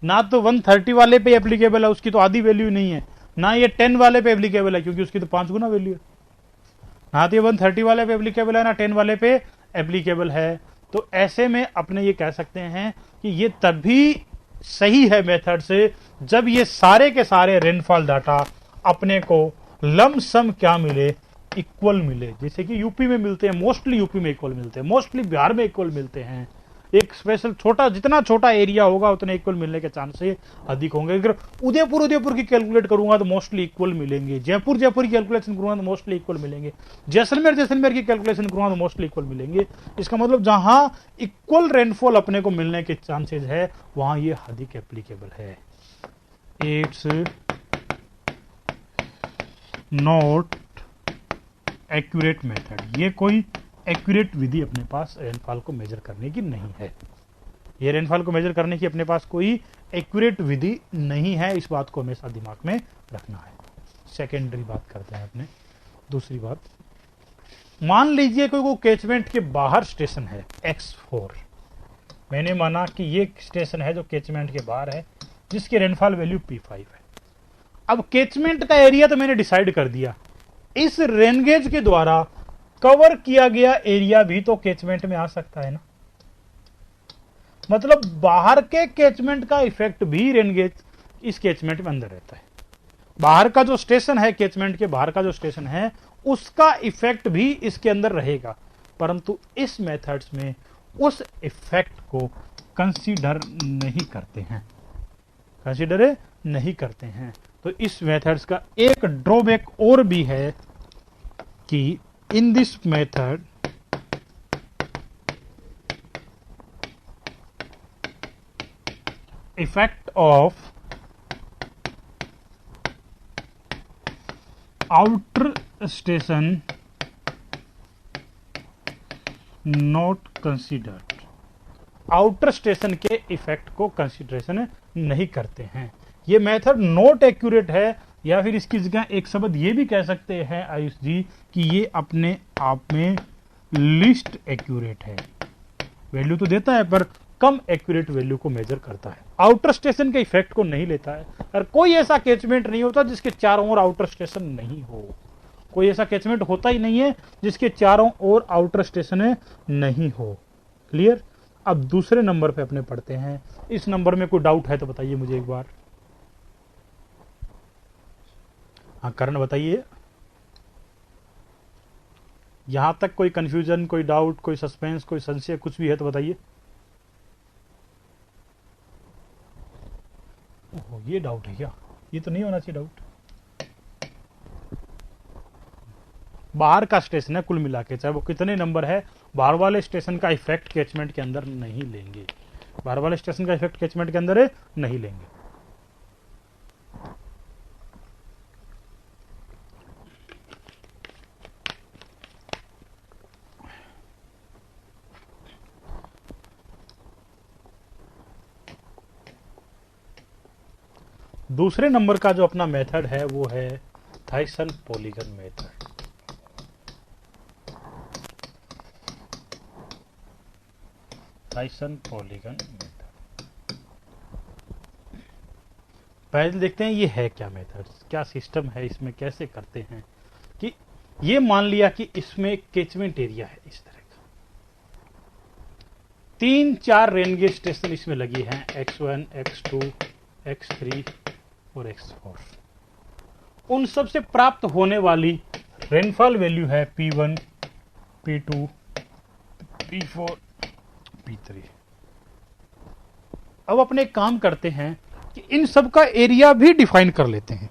ना तो 130 वाले पे एप्लीकेबल है, उसकी तो आधी वैल्यू नहीं है, ना ये 10 वाले पे एप्लीकेबल है क्योंकि उसकी तो 5 गुना वैल्यू है। ना तो ये 130 वाले पे एप्लीकेबल है, ना 10 वाले पे एप्लीकेबल है। तो ऐसे में अपने ये कह सकते हैं कि ये तभी सही है मेथड से जब ये सारे के सारे रेनफॉल डाटा अपने को लमसम क्या मिले? इक्वल मिले। जैसे कि यूपी में मिलते हैं, मोस्टली यूपी में इक्वल मिलते हैं, मोस्टली बिहार में इक्वल मिलते हैं, एक स्पेशल छोटा, जितना छोटा एरिया होगा उतने इक्वल मिलने के चांसेस अधिक होंगे। अगर उदयपुर की कैलकुलेट करूंगा तो मोस्टली इक्वल मिलेंगे, जयपुर की कैलकुलेशन करूंगा तो मोस्टली इक्वल मिलेंगे, जैसलमेर की कैलकुलेशन करूंगा तो मोस्टली इक्वल मिलेंगे। इसका मतलब जहां इक्वल रेनफॉल अपने को मिलने के चांसेस है वहां ये अधिक एप्लीकेबल है। इट्स नॉट एक्यूरेट मेथड, ये कोई एक्यूरेट विधि अपने पास रेनफॉल को मेजर करने की नहीं है। ये रेनफॉल को मेजर करने की अपने पास कोई एक्यूरेट विधि नहीं है, इस बात को हमेशा दिमाग में रखना है। सेकेंडरी बात करते हैं अपने, दूसरी बात, मान लीजिए कोई वो कैचमेंट के बाहर स्टेशन है X4, मैंने माना कि ये स्टेशन है जो कैचमेंट के बाहर है जिसकी रेनफॉल वैल्यू P5 है। अब कैचमेंट का एरिया तो मैंने डिसाइड कर दिया, इस रेनगेज के द्वारा कवर किया गया एरिया भी तो कैचमेंट में आ सकता है ना, मतलब बाहर के कैचमेंट का इफेक्ट भी रेनगेज इस कैचमेंट में अंदर रहता है। बाहर का जो स्टेशन है, कैचमेंट के बाहर का जो स्टेशन है, उसका इफेक्ट भी इसके अंदर रहेगा, परंतु इस मेथड्स में उस इफेक्ट को कंसीडर नहीं करते हैं, कंसीडर नहीं करते हैं। तो इस मेथड्स का एक ड्रॉबैक और भी है कि in this method effect of outer station not considered, outer station के इफेक्ट को कंसिडरेशन नहीं करते हैं। ये मेथड नॉट एक्यूरेट है, या फिर इसकी जगह एक शब्द ये भी कह सकते हैं आयुष जी कि ये अपने आप में लिस्ट एक्यूरेट है। वैल्यू तो देता है पर कम एक्यूरेट वैल्यू को मेजर करता है, आउटर स्टेशन के इफेक्ट को नहीं लेता है। और कोई ऐसा कैचमेंट नहीं होता जिसके चारों ओर आउटर स्टेशन नहीं हो, कोई ऐसा कैचमेंट होता ही नहीं है जिसके चारों ओर आउटर स्टेशन नहीं हो। क्लियर। अब दूसरे नंबर पे अपने पढ़ते हैं। इस नंबर में कोई डाउट है तो बताइए मुझे एक बार। हाँ करण बताइए, यहां तक कोई कंफ्यूजन, कोई डाउट, कोई सस्पेंस, कोई संशय कुछ भी है तो बताइए। ओहो ये डाउट है क्या, ये तो नहीं होना चाहिए डाउट। बाहर का स्टेशन है कुल मिला के, चाहे वो कितने नंबर है, बाहर वाले स्टेशन का इफेक्ट कैचमेंट के अंदर नहीं लेंगे, बाहर वाले स्टेशन का इफेक्ट कैचमेंट के अंदर नहीं लेंगे। दूसरे नंबर का जो अपना मेथड है वो है Thyssen polygon method. Thyssen polygon method, पहले देखते हैं ये है क्या मेथड, क्या सिस्टम है इसमें, कैसे करते हैं। कि ये मान लिया कि इसमें कैचमेंट एरिया है इस तरह का, 3-4 रेनगेज स्टेशन इसमें लगी हैं, X1, X2, X3 और X4। उन सब से प्राप्त होने वाली रेनफॉल वैल्यू है P1, P2, P4, P3। अब अपने काम करते हैं कि इन सब का एरिया भी डिफाइन कर लेते हैं,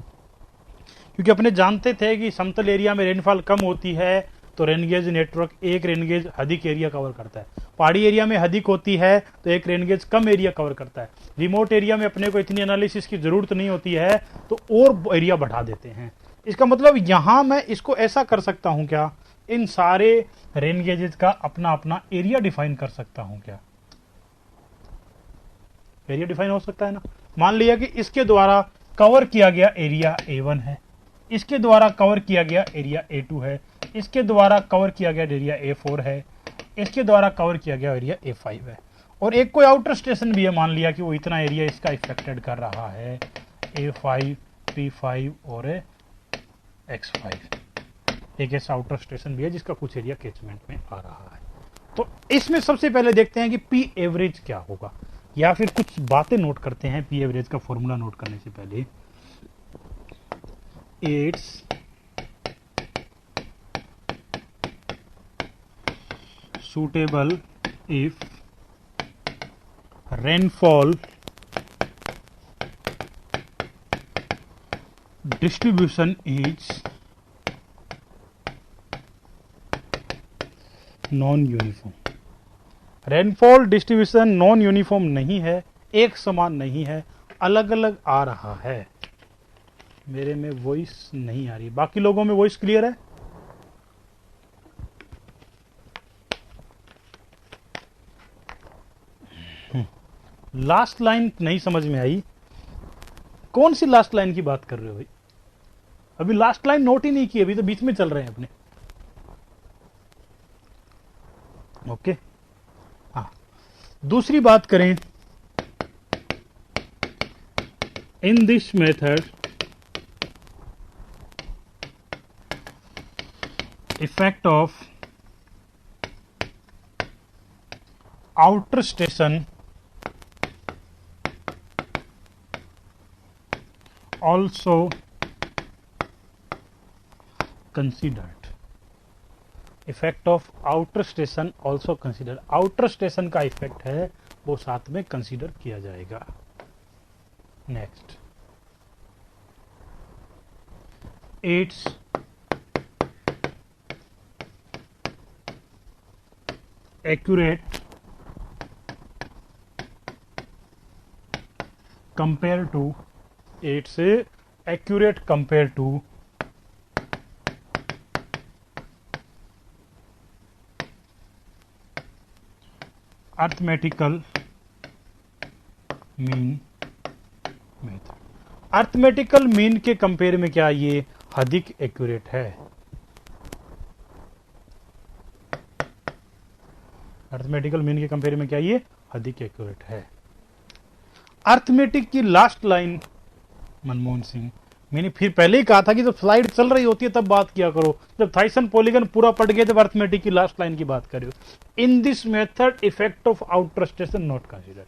क्योंकि अपने जानते थे कि समतल एरिया में रेनफॉल कम होती है तो रेनगेज नेटवर्क एक रेनगेज अधिक एरिया कवर करता है, पहाड़ी एरिया में अधिक होती है तो एक रेनगेज कम एरिया कवर करता है, रिमोट एरिया में अपने को इतनी एनालिसिस की जरूरत नहीं होती है तो और एरिया बढ़ा देते हैं। इसका मतलब यहां मैं इसको ऐसा कर सकता हूं क्या, इन सारे रेनगेजेस का अपना अपना एरिया डिफाइन कर सकता हूं क्या, एरिया डिफाइन हो सकता है ना। मान लिया कि इसके द्वारा कवर किया गया एरिया A1 है, इसके द्वारा कवर किया गया एरिया A2 है, इसके द्वारा कवर किया गया एरिया A4 है, इसके द्वारा कवर किया गया एरिया A5 है, और एक कोई आउटर स्टेशन भी है, मान लिया कि वो इतना एरिया इसका इफेक्टेड कर रहा है, A5, P5 और X5। एक ऐसा आउटर स्टेशन भी है जिसका कुछ एरिया कैचमेंट में आ रहा है। तो इसमें सबसे पहले देखते हैं कि P एवरेज क्या होगा, या फिर कुछ बातें नोट करते हैं P एवरेज का फॉर्मूला नोट करने से पहले। It's suitable if rainfall distribution is non uniform. Rainfall distribution non uniform नहीं है, एक समान नहीं है, अलग अलग आ रहा है। मेरे में वॉइस नहीं आ रही, बाकी लोगों में वॉइस क्लियर है? लास्ट लाइन नहीं समझ में आई। कौन सी लास्ट लाइन की बात कर रहे हो भाई? अभी लास्ट लाइन नोट ही नहीं की, अभी तो बीच में चल रहे हैं अपने। ओके, हाँ, दूसरी बात करें, in this method effect of outer station also considered। Effect of outer station also consider, outer station का इफेक्ट है वो साथ में कंसिडर किया जाएगा। Next, it's accurate compare to, it's accurate compare to arithmetical mean method. Arithmetical mean के compare में क्या ये अधिक एक्यूरेट है? अर्थमेटिकल मीन के कंपेयर में क्या ये अधिक एक्यूरेट है? अर्थमेटिक की लास्ट लाइन, मनमोहन सिंह, मैंने फिर पहले ही कहा था कि जब स्लाइड चल रही होती है तब बात किया करो, जब थाइसन पॉलीगन पूरा पढ़ गए तब अर्थमेटिक की लास्ट लाइन की बात कर रहे हो। इन this method effect of outer station not consider.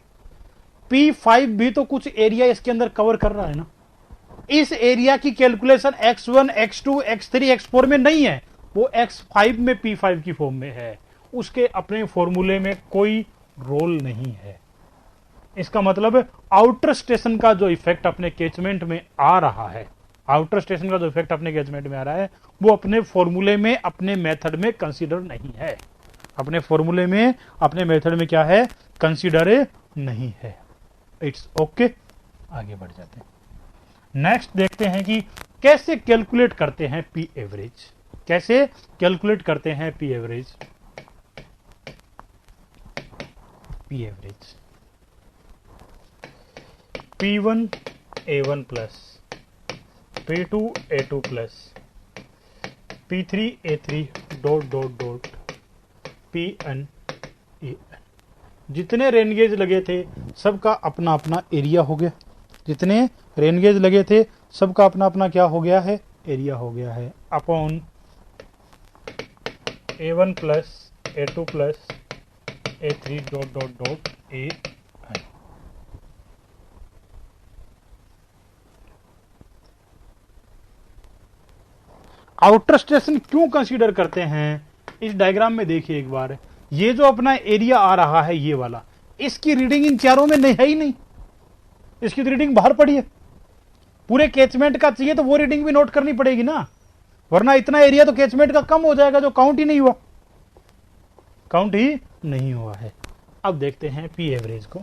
P5 भी तो कुछ एरिया इसके अंदर कवर कर रहा है ना, इस एरिया की calculation x1 x2 x3 x4 में नहीं है, वो x5 में P5 की फॉर्म में है, उसके अपने फॉर्मूले में कोई रोल नहीं है। इसका मतलब आउटर स्टेशन का जो इफेक्ट अपने कैचमेंट में आ रहा है, आउटर स्टेशन का जो इफेक्ट अपने कैचमेंट में आ रहा है वो अपने फॉर्मूले में, अपने मेथड में कंसीडर नहीं है। अपने फॉर्मूले में, अपने मेथड में क्या है? कंसीडर नहीं है। इट्स ओके, आगे बढ़ जाते हैं। नेक्स्ट देखते हैं कि कैसे कैलकुलेट करते हैं पी एवरेज। कैसे कैलकुलेट करते हैं P average? P average P1 A1 plus P2 A2 plus P3 A3 dot dot dot Pn AN। जितने रेन गेज लगे थे सबका अपना अपना एरिया हो गया, जितने रेन गेज लगे थे सबका अपना अपना क्या हो गया है? एरिया हो गया है, upon A1 plus A2 plus A3 dot dot dot AN। Outer station क्यों कंसीडर करते हैं? इस डायग्राम में देखिए एक बार, ये जो अपना एरिया आ रहा है ये वाला, इसकी रीडिंग इन चारों में नहीं है ही नहीं, इसकी तो रीडिंग बाहर पड़ी है। पूरे कैचमेंट का चाहिए तो वो रीडिंग भी नोट करनी पड़ेगी ना, वरना इतना एरिया तो कैचमेंट का कम हो जाएगा जो काउंट ही नहीं हुआ, काउंट ही नहीं हुआ है। अब देखते हैं पी एवरेज को।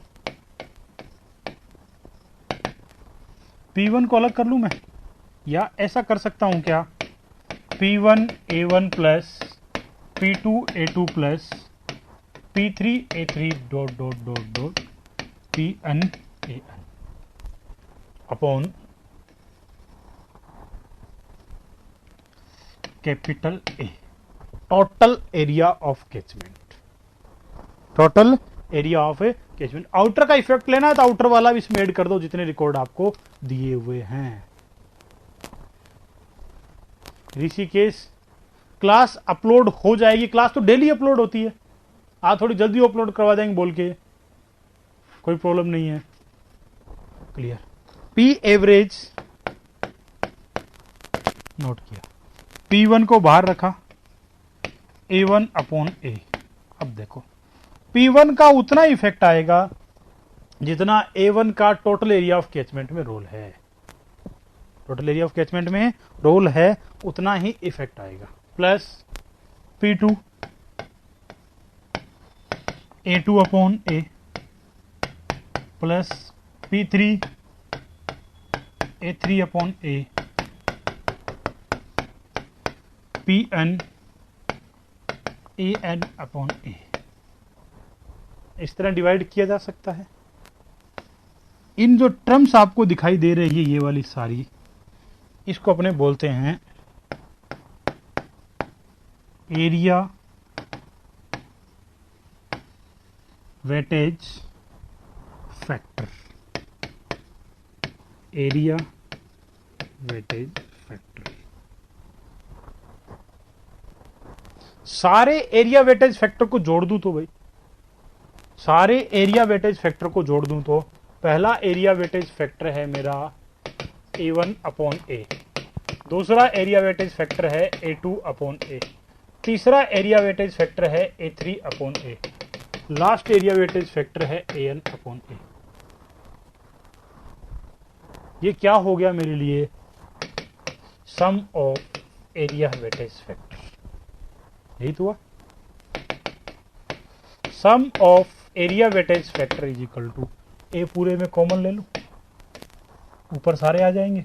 P1 को अलग कर लूं मैं, या ऐसा कर सकता हूं क्या? P1 A1 plus P2 A2 plus P3 A3 dot dot dot dot Pn AN upon capital A, total area of catchment, total area of catchment. Outer का इफेक्ट लेना है तो आउटर वाला भी इसमें ऐड कर दो जितने रिकॉर्ड आपको दिए हुए हैं। ऋषिकेश, क्लास अपलोड हो जाएगी, क्लास तो डेली अपलोड होती है, आज थोड़ी जल्दी अपलोड करवा देंगे बोल के, कोई प्रॉब्लम नहीं है। क्लियर? पी एवरेज नोट किया, P1 को बाहर रखा, A1 अपॉन A। अब देखो P1 का उतना इफेक्ट आएगा जितना A1 का टोटल एरिया ऑफ कैचमेंट में रोल है, टोटल एरिया ऑफ कैचमेंट में रोल है, उतना ही इफेक्ट आएगा, plus P2 A2 upon A plus P3 A3 upon A Pn AN upon A। इस तरह डिवाइड किया जा सकता है। इन जो टर्म्स आपको दिखाई दे रही है ये वाली सारी, इसको अपने बोलते हैं area weightage factor, area weightage factor. सारे एरिया वेटेज फैक्टर को जोड़ दूं तो भाई, सारे एरिया वेटेज फैक्टर को जोड़ दूं तो पहला एरिया वेटेज फैक्टर है मेरा A1 अपॉन A, दूसरा एरिया वेटेज फैक्टर है A2 अपॉन A, तीसरा एरिया वेटेज फैक्टर है A3 upon A, last area weightage factor है AN अपॉन A। ये क्या हो गया मेरे लिए? Sum of area weightage factor, यही तो हुआ। Sum of area weightage factor is equal to, A पूरे में कॉमन ले लो, ऊपर सारे आ जाएंगे,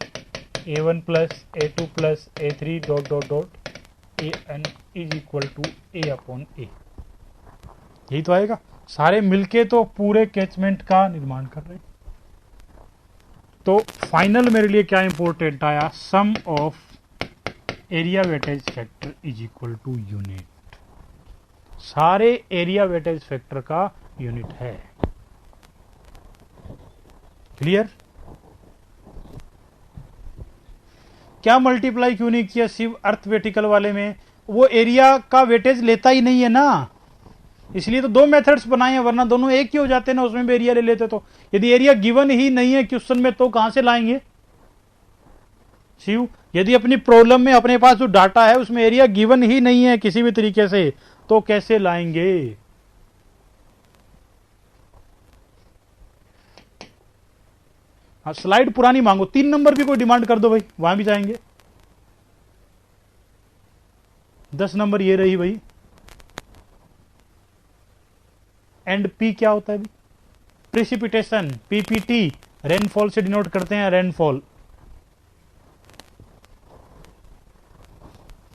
A1 plus A2 plus A3 dot dot dot AN is equal to A upon A। यही तो आएगा, सारे मिलके तो पूरे कैचमेंट का निर्माण कर रहे हैं। तो फाइनल मेरे लिए क्या इंपॉर्टेंट आया? Sum of area weightage factor is equal to unit, सारे एरिया वेटेज फैक्टर का यूनिट है। क्लियर? क्या मल्टीप्लाई क्यों नहीं किया सिर्फ अर्थ वर्टिकल वाले में? वो एरिया का वेटेज लेता ही नहीं है ना, इसलिए तो दो मेथड्स बनाए हैं, वरना दोनों एक ही हो जाते ना, उसमें भी एरिया ले लेते। तो यदि एरिया गिवन ही नहीं है क्वेश्चन में तो कहां से लाएंगे शिव? यदि अपनी प्रॉब्लम में अपने पास जो डाटा है उसमें एरिया गिवन ही नहीं है किसी भी तरीके से, तो कैसे लाएंगे? हाँ, स्लाइड पुरानी मांगो, 3 नंबर भी कोई डिमांड कर दो भाई, वहां भी जाएंगे। 10 नंबर ये रही भाई। एंड पी क्या होता है भाई? प्रेसिपिटेशन, PPT रेनफॉल से डिनोट करते हैं, रेनफॉल।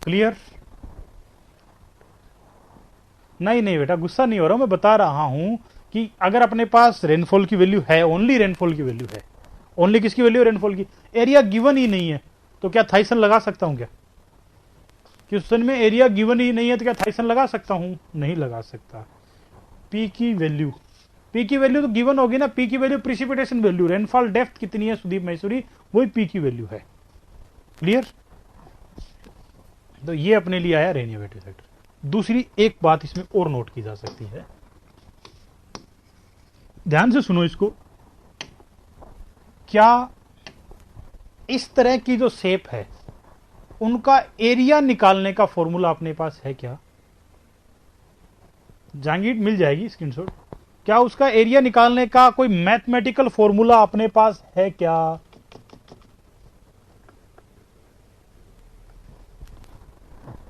क्लियर? नहीं नहीं बेटा, गुस्सा नहीं हो रहा हूं, मैं बता रहा हूं कि अगर अपने पास रेनफॉल की वैल्यू है, ओनली रेनफॉल की वैल्यू है, ओनली किसकी वैल्यू? रेनफॉल की। एरिया गिवन ही नहीं है तो क्या थाइसन लगा सकता हूं? क्या क्वेश्चन में एरिया गिवन ही नहीं है तो क्या थाइसन लगा सकता हूं? नहीं लगा सकता। पी की वैल्यू, पी की वैल्यू तो गिवन होगी ना, पी की value precipitation value, rainfall depth कितनी है सुदीप मैसूरी, वही पी की वैल्यू है। क्लियर? तो ये अपने लिए आया रेनिया वेटेज फैक्टर। दूसरी एक बात इसमें और नोट की जा सकती है, ध्यान से सुनो इसको। क्या इस तरह की जो शेप है उनका एरिया निकालने का फॉर्मूला अपने पास है क्या? जहांगीर मिल जाएगी स्क्रीनशॉट। क्या उसका एरिया निकालने का कोई मैथमेटिकल फॉर्मूला अपने पास है क्या?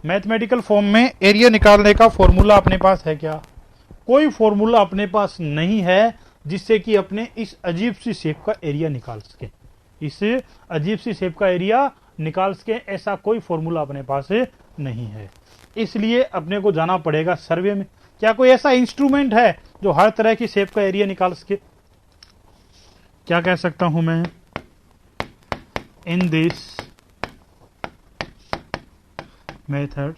मैथमेटिकल फॉर्म में एरिया निकालने का फॉर्मूला अपने पास है क्या? कोई फॉर्मूला अपने पास नहीं है जिससे कि अपने इस अजीब सी शेप का एरिया निकाल सके, इस अजीब सी शेप का एरिया निकाल सके, ऐसा कोई फॉर्मूला अपने पास नहीं है। इसलिए अपने को जाना पड़ेगा सर्वे में। क्या कोई ऐसा इंस्ट्रूमेंट है जो हर तरह की शेप का एरिया निकाल सके? क्या कह सकता हूं मैं? In this method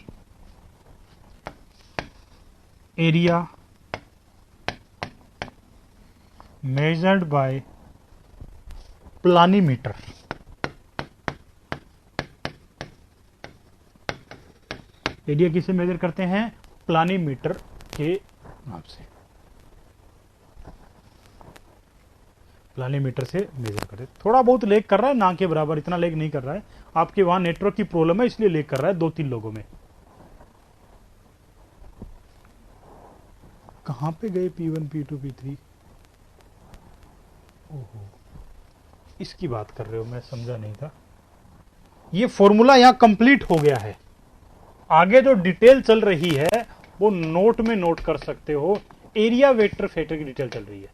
area measured by planimeter, area किसे मेजर करते हैं? प्लानीमीटर के नाम से, प्लानीमीटर से मेजर करते। थोड़ा बहुत लेग कर रहा है, ना के बराबर, इतना लेग नहीं कर रहा है। आपके वहां नेटवर्क की प्रॉब्लम है इसलिए लेग कर रहा है 2-3 लोगों में। कहां पे गए P1 P2 P3? ओहो, इसकी बात कर रहे हो, मैं समझा नहीं था। ये फॉर्मूला यहां कंप्लीट हो गया है, आगे जो डिटेल चल रही है वो नोट में नोट कर सकते हो। एरिया वेक्टर फैक्टर की डिटेल चल रही है,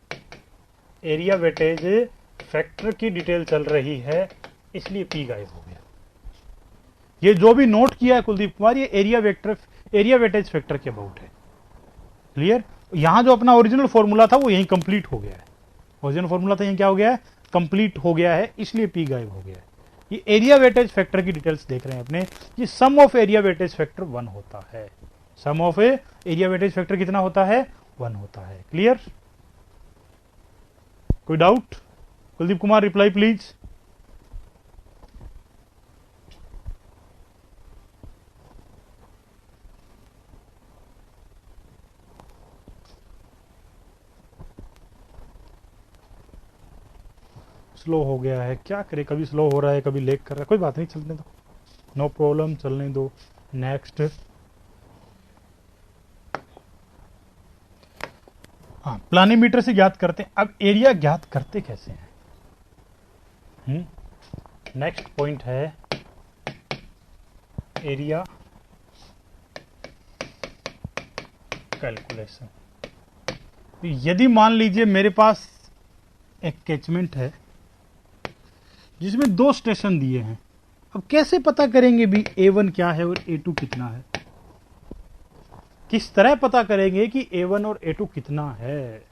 एरिया वेटेज फैक्टर की डिटेल चल रही है, इसलिए पी गायब हो गया। ये जो भी नोट किया है कुलदीप कुमार, ये area vector, area weightage factor के अबाउट है। क्लियर? यहां जो अपना ओरिजिनल फॉर्मूला था वो यहीं कंप्लीट हो गया है, ओरिजिनल फॉर्मूला था यहीं क्या हो गया है, कंप्लीट हो गया है, इसलिए पी गायब हो गया है। ये एरिया वेटेज फैक्टर की डिटेल्स देख रहे हैं अपने, ये सम ऑफ एरिया वेटेज फैक्टर 1 होता है। सम ऑफ एरिया वेटेज फैक्टर कितना होता है? 1 होता है। क्लियर? कोई doubt? Kuldeep Kumar reply please. Slow हो गया है, क्या करे, कभी स्लो हो रहा है कभी लेग कर रहा है, कोई बात नहीं, चलने दो, नो प्रॉब्लम, चलने दो। नेक्स्ट, हाँ, प्लानीमीटर से ज्ञात करते हैं। अब एरिया ज्ञात करते कैसे हैं? नेक्स्ट पॉइंट है एरिया कैलकुलेशन। तो यदि मान लीजिए मेरे पास एक कैचमेंट है जिसमें 2 स्टेशन दिए हैं, अब कैसे पता करेंगे भी A1 क्या है और A2 कितना है? किस तरह पता करेंगे कि A1 और A2 कितना है?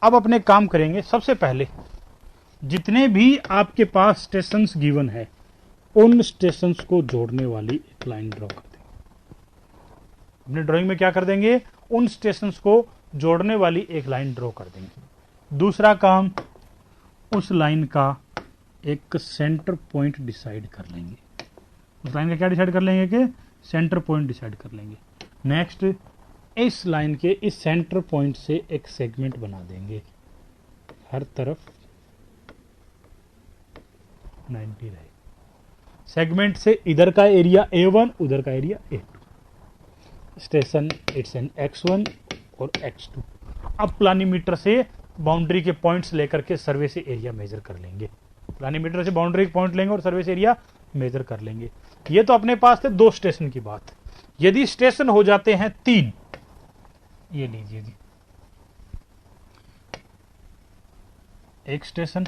अब अपने काम करेंगे। सबसे पहले जितने भी आपके पास स्टेशंस गिवन है उन स्टेशंस को जोड़ने वाली एक लाइन ड्रॉ कर देंगे। अपने ड्राइंग में क्या कर देंगे? उन स्टेशंस को जोड़ने वाली एक लाइन ड्रॉ कर देंगे। दूसरा काम, उस लाइन का एक सेंटर पॉइंट डिसाइड कर लेंगे। उस लाइन का क्या डिसाइड कर लेंगे? कि सेंटर पॉइंट डिसाइड कर लेंगे। नेक्स्ट, इस लाइन के इस सेंटर पॉइंट से एक सेगमेंट बना देंगे, हर तरफ 90 रहे। सेगमेंट से इधर का एरिया A1, उधर का area A2। Station it's an X1 और X2। अब प्लानीमीटर से बाउंड्री के पॉइंट्स लेकर के सर्वे से एरिया मेजर कर लेंगे। प्लानीमीटर से बाउंड्री के पॉइंट लेंगे और सर्वे से एरिया मेजर कर लेंगे। ये तो अपने पास थे 2 स्टेशन की बात। यदि स्टेशन हो जाते हैं 3, ये लीजिए जी, एक स्टेशन,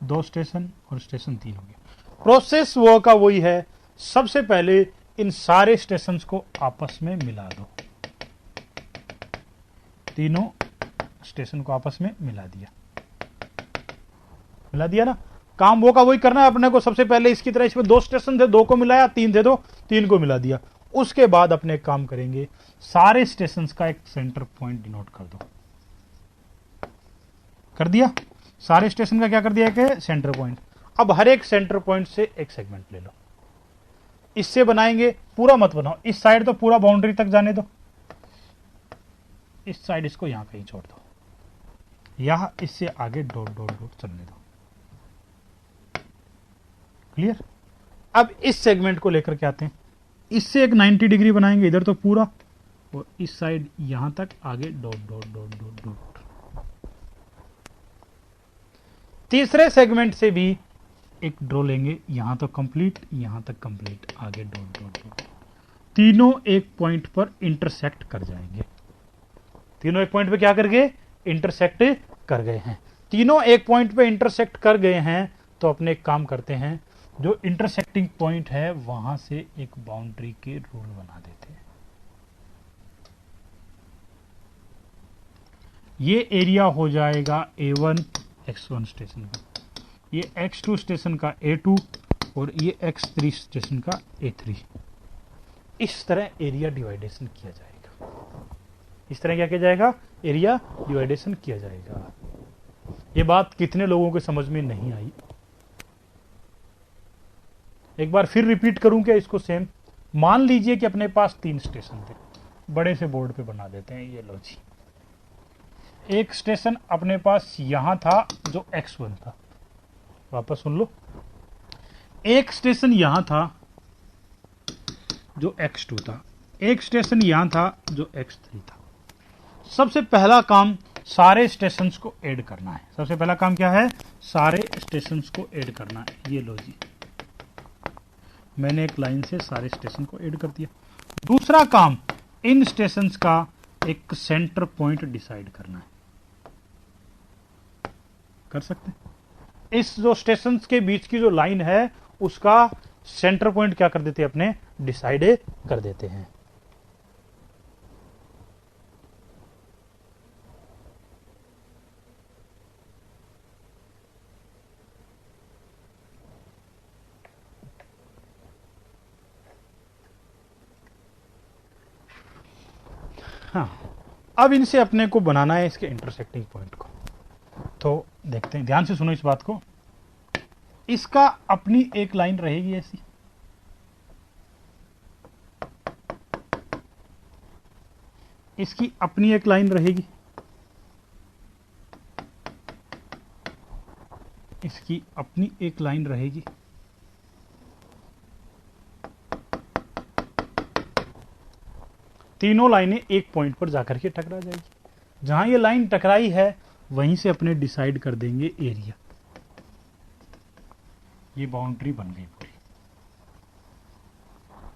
2 स्टेशन और स्टेशन 3 हो गया। प्रोसेस वो का वही है, सबसे पहले इन सारे स्टेशंस को आपस में मिला दो। तीनों स्टेशन को आपस में मिला दिया ना। काम वो का वही करना है अपने को। सबसे पहले इसकी तरह इसमें 2 स्टेशन थे, 2 को मिलाया, 3 थे तो 3 को मिला दिया। उसके बाद अपने काम करेंगे, सारे स्टेशंस का एक सेंटर पॉइंट डिनोट कर दो। कर दिया, सारे स्टेशन का क्या कर दिया? एक सेंटर पॉइंट। अब हर एक सेंटर पॉइंट से एक सेगमेंट ले लो, इससे बनाएंगे। पूरा मत बनाओ, इस साइड तो पूरा बाउंड्री तक जाने दो, इस साइड इसको यहां कहीं छोड़ दो, यहां इससे आगे डॉट डॉट डॉट चलने दो। क्लियर? अब इस सेगमेंट को लेकर के आते हैं, इससे एक 90 डिग्री बनाएंगे, इधर तो पूरा, और इस साइड यहां तक आगे dot dot dot dot dot. तीसरे सेगमेंट से भी एक ड्रॉ लेंगे, यहां तो कंप्लीट, यहां तक कंप्लीट, आगे डॉट डॉट डॉट। तीनों एक पॉइंट पर इंटरसेक्ट कर जाएंगे। तीनों एक पॉइंट पे क्या कर गए? इंटरसेक्ट कर गए हैं। तीनों एक पॉइंट पे इंटरसेक्ट कर गए हैं, तो अपने एक काम करते हैं, जो इंटरसेक्टिंग पॉइंट है वहां से एक बाउंड्री के रूल बना देते हैं। ये एरिया हो जाएगा A1 X1 स्टेशन का, ये X2 स्टेशन का A2 और ये X3 स्टेशन का A3। इस तरह एरिया डिवाइडेशन किया जाएगा। इस तरह क्या किया जाएगा? एरिया डिवाइडेशन किया जाएगा। ये बात कितने लोगों के समझ में नहीं आई? एक बार फिर रिपीट करूं क्या इसको? सेम मान लीजिए कि अपने पास 3 स्टेशन थे, बड़े से बोर्ड पे बना देते हैं, ये लो जी। एक स्टेशन अपने पास यहां था जो x1 था, वापस सुन लो। एक स्टेशन यहां था जो x2 था, एक स्टेशन यहां था जो x3 था। सबसे पहला काम सारे स्टेशंस को ऐड करना है। सबसे पहला काम क्या है? सारे स्टेशंस को ऐड करना है। ये लो जी, मैंने एक लाइन से सारे स्टेशन को ऐड कर दिया। दूसरा काम, इन स्टेशंस का एक सेंटर पॉइंट डिसाइड करना है। कर सकते हैं। इस जो स्टेशंस के बीच की जो लाइन है उसका सेंटर पॉइंट क्या कर देते हैं अपने? डिसाइड कर देते हैं। हाँ, अब इनसे अपने को बनाना है इसके इंटरसेक्टिंग पॉइंट को। तो देखते हैं, ध्यान से सुनो इस बात को। इसका अपनी एक लाइन रहेगी ऐसी, इसकी अपनी एक लाइन रहेगी, इसकी अपनी एक लाइन रहेगी, तीनों लाइनें एक पॉइंट पर जाकर के टकरा जाएगी। जहां ये लाइन टकराई है वहीं से अपने डिसाइड कर देंगे एरिया। ये बाउंड्री बन गई पूरी।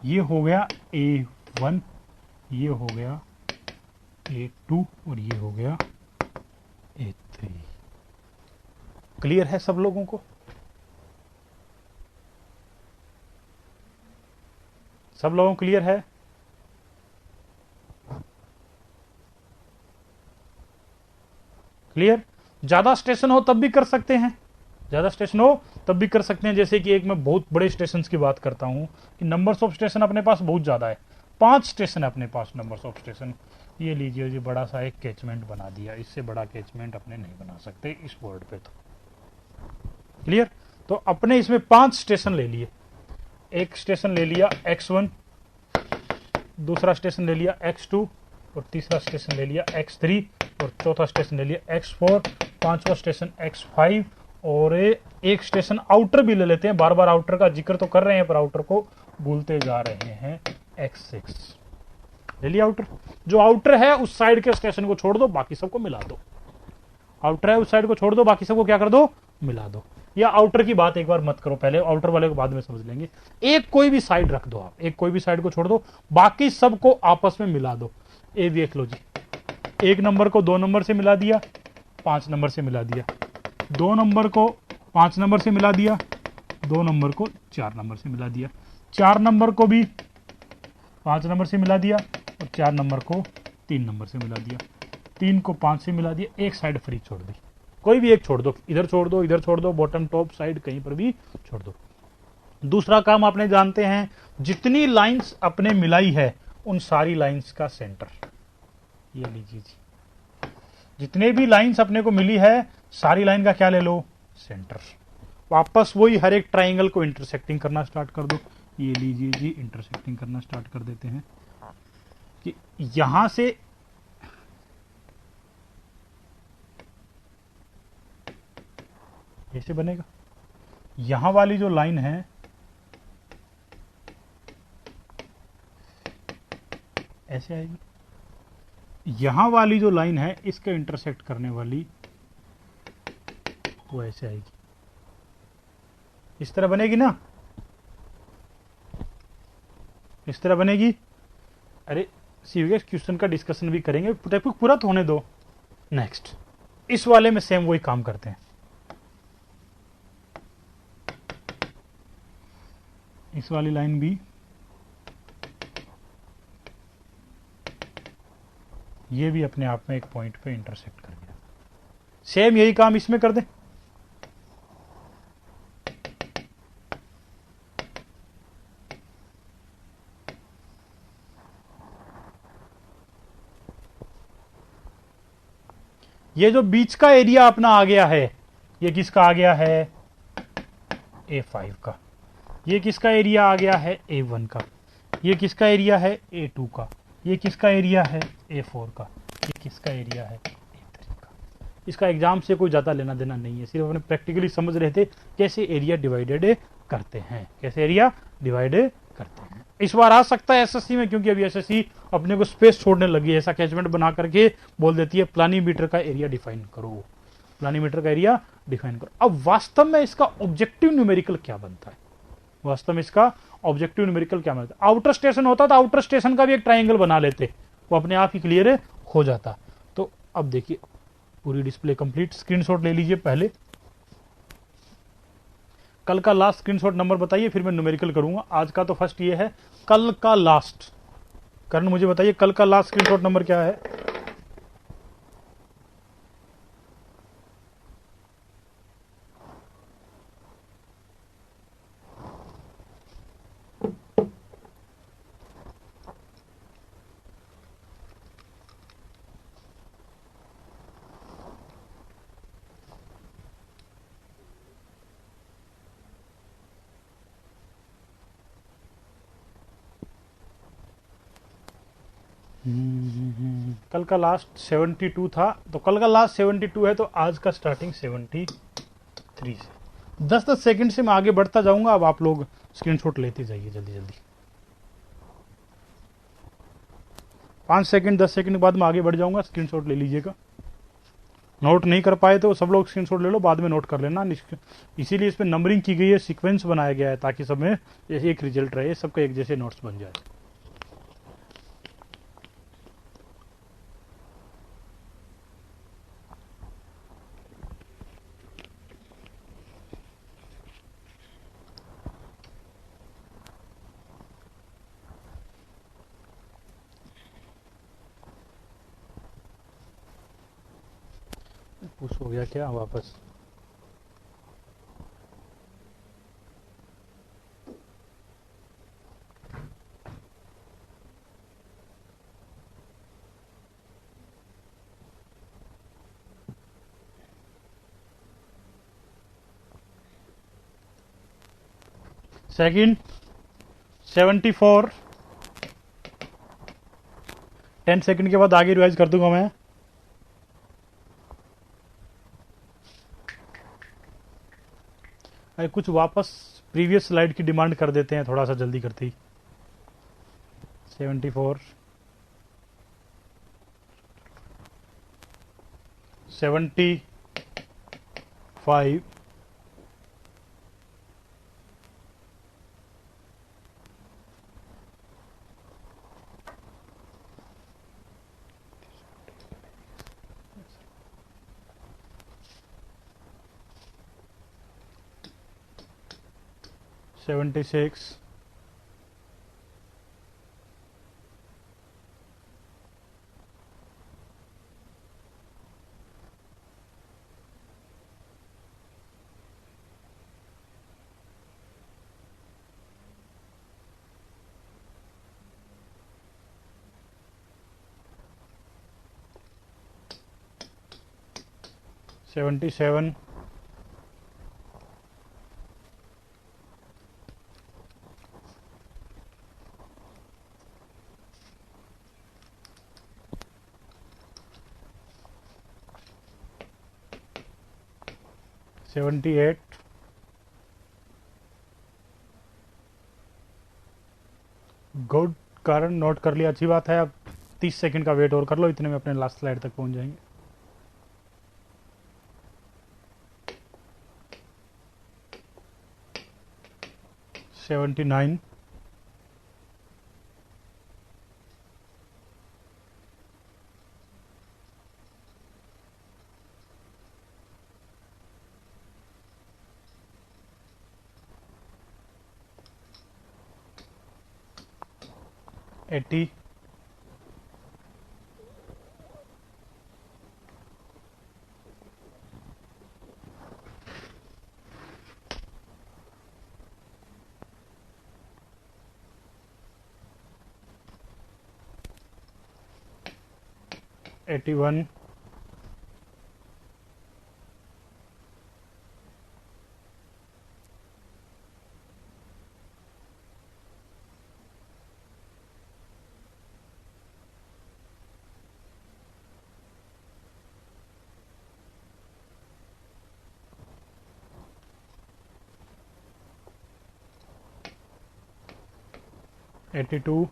ये हो गया A1, ये हो गया A2 और ये हो गया A3। क्लियर है सब लोगों को? सब लोगों को क्लियर है? क्लियर? ज्यादा स्टेशन हो तब भी कर सकते हैं, ज्यादा स्टेशन हो तब भी कर सकते हैं। जैसे कि एक मैं बहुत बड़े स्टेशन की बात करता हूं कि नंबर्स ऑफ स्टेशन अपने पास बहुत ज्यादा है, 5 स्टेशन है अपने पास नंबर्स ऑफ स्टेशन। ये लीजिए जी, बड़ा सा एक कैचमेंट बना दिया, इससे बड़ा कैचमेंट अपने नहीं बना सकते इस बोर्ड पे। तो क्लियर? तो अपने इसमें 5 स्टेशन ले लिए। एक स्टेशन ले लिया x1, दूसरा स्टेशन ले लिया x2 और तीसरा स्टेशन ले लिया x3 और चौथा स्टेशन ले लिया x4, पांचवा स्टेशन x5 और एक स्टेशन आउटर भी ले लेते हैं। बार बार आउटर का जिक्र तो कर रहे हैं पर आउटर को भूलते जा रहे हैं, x6 ले लिया आउटर। जो आउटर है उस साइड के स्टेशन को छोड़ दो, बाकी सबको मिला दो। आउटर है उस साइड को छोड़ दो, बाकी सबको क्या कर दो? मिला दो। या आउटर की बात एक बार मत करो, पहले आउटर वाले को बाद में समझ लेंगे। एक कोई भी साइड रख दो आप, एक कोई भी साइड को छोड़ दो, बाकी सबको आपस में मिला दो। ये देख लो जी, 1 नंबर को 2 नंबर से मिला दिया, 5 नंबर से मिला दिया, 2 नंबर को 5 नंबर से मिला दिया, 2 नंबर को 4 नंबर से मिला दिया, 4 नंबर को भी 5 नंबर से मिला दिया और 4 नंबर को 3 नंबर से मिला दिया, 3 को 5 से मिला दिया, एक साइड फ्री छोड़ दी। कोई भी एक छोड़ दो, इधर छोड़ दो, इधर छोड़ दो, बॉटम टॉप साइड कहीं पर भी छोड़ दो। दूसरा काम आपने जानते हैं, जितनी लाइंस अपने मिलाई है उन सारी लाइंस का सेंटर, ये लीजिए जी, जितने भी लाइंस अपने को मिली है सारी लाइन का क्या ले लो? सेंटर। वापस वही हर एक ट्राइंगल को इंटरसेक्टिंग करना स्टार्ट कर दो। ये लीजिए जी, इंटरसेक्टिंग करना स्टार्ट कर देते हैं कि यहां से ऐसे बनेगा। यहां वाली जो लाइन है ऐसे आएगी, यहां वाली जो लाइन है इसके इंटरसेक्ट करने वाली वो ऐसे आएगी, इस तरह बनेगी ना, इस तरह बनेगी। अरे सीवीएस क्वेश्चन का डिस्कशन भी करेंगे, पूरा तो होने दो। नेक्स्ट, इस वाले में सेम वही काम करते हैं। इस वाली लाइन भी ये भी अपने आप में एक पॉइंट पे इंटरसेक्ट कर गया। सेम यही काम इसमें कर दें। ये जो बीच का एरिया अपना आ गया है, ये किसका आ गया है? A5 का। ये किसका एरिया आ गया है? A1 का। ये किसका एरिया है, A2 का। ये किसका एरिया है, A4 का। ये किसका एरिया है, A3 का। इसका एग्जाम से कोई ज़्यादा लेना देना नहीं है, सिर्फ अपने प्रैक्टिकली समझ रहे थे कैसे एरिया डिवाइडेड करते हैं, कैसे एरिया डिवाइड करते हैं। इस बार आ सकता है एसएससी में, क्योंकि अभी एसएससी अपने को स्पेस छोड़ने लगी है, ऐसा कैचमेंट बना करके बोल देती है प्लानीमीटर का एरिया डिफाइन करो, प्लानीमीटर का एरिया डिफाइन करो। अब वास्तव में इसका ऑब्जेक्टिव न्यूमेरिकल क्या बनता है, वास्तव में इसका ऑब्जेक्टिव न्यूमेरिकल क्या बनता है। आउटर स्टेशन होता तो आउटर स्टेशन का भी एक ट्राइंगल बना लेते, वो अपने आप ही क्लियर हो जाता। तो अब देखिए पूरी डिस्प्ले कंप्लीट, स्क्रीनशॉट ले लीजिए पहले। कल का लास्ट स्क्रीनशॉट नंबर बताइए, फिर मैं न्यूमेरिकल करूंगा। आज का तो फर्स्ट ये है, कल का लास्ट। करण मुझे बताइए कल का लास्ट स्क्रीनशॉट नंबर क्या है। कल का लास्ट 72 था, तो कल का लास्ट 72 है, तो आज का स्टार्टिंग 73 से। 10-10 सेकंड से मैं आगे बढ़ता जाऊंगा, अब आप लोग स्क्रीनशॉट लेते जाइए जल्दी जल्दी। 5 सेकंड 10 सेकंड के बाद मैं आगे बढ़ जाऊंगा, स्क्रीनशॉट ले लीजिएगा। नोट नहीं कर पाए तो सब लोग स्क्रीनशॉट ले लो, बाद में नोट कर लेना। इसीलिए इस पर नंबरिंग की गई है, सीक्वेंस बनाया गया है, ताकि सब में एक रिजल्ट रहे, सबका एक जैसे नोट्स बन जाए। पुश हो गया क्या वापस। सेकंड 74, 10 सेकंड के बाद आगे रिवाइज कर दूंगा मैं। अरे कुछ वापस प्रीवियस स्लाइड की डिमांड कर देते हैं, थोड़ा सा जल्दी करते ही। 74, 75, 76, 77, 78, गुड। कारण नोट कर लिया, अच्छी बात है। अब 30 सेकंड का वेट और कर लो, इतने में अपने लास्ट स्लाइड तक पहुंच जाएंगे। 79, 80, 81, 82, 82,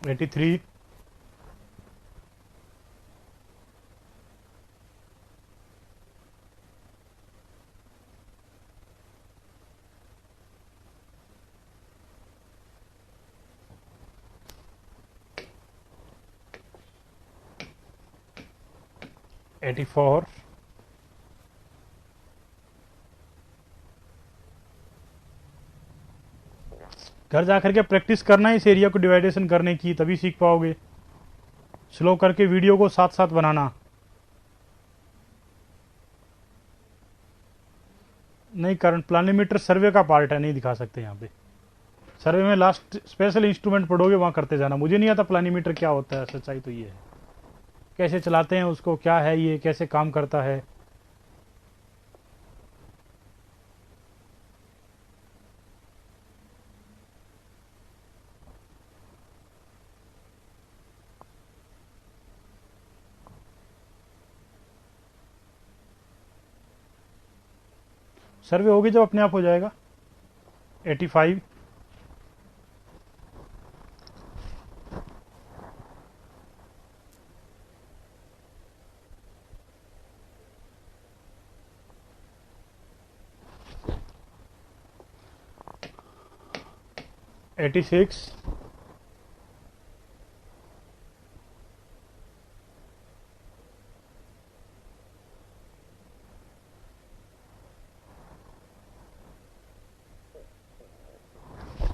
83, 84, घर जाकर के प्रैक्टिस करना है इस एरिया को डिवाइडेशन करने की, तभी सीख पाओगे। स्लो करके वीडियो को साथ साथ बनाना। नहीं, करंट प्लानिमीटर सर्वे का पार्ट है, नहीं दिखा सकते यहाँ पे। सर्वे में लास्ट स्पेशल इंस्ट्रूमेंट पढ़ोगे, वहां करते जाना। मुझे नहीं आता प्लानिमीटर क्या होता है, सच्चाई तो ये है। कैसे चलाते हैं उसको, क्या है ये, कैसे काम करता है। सर्वे होगी जब अपने आप हो जाएगा। 85, 86,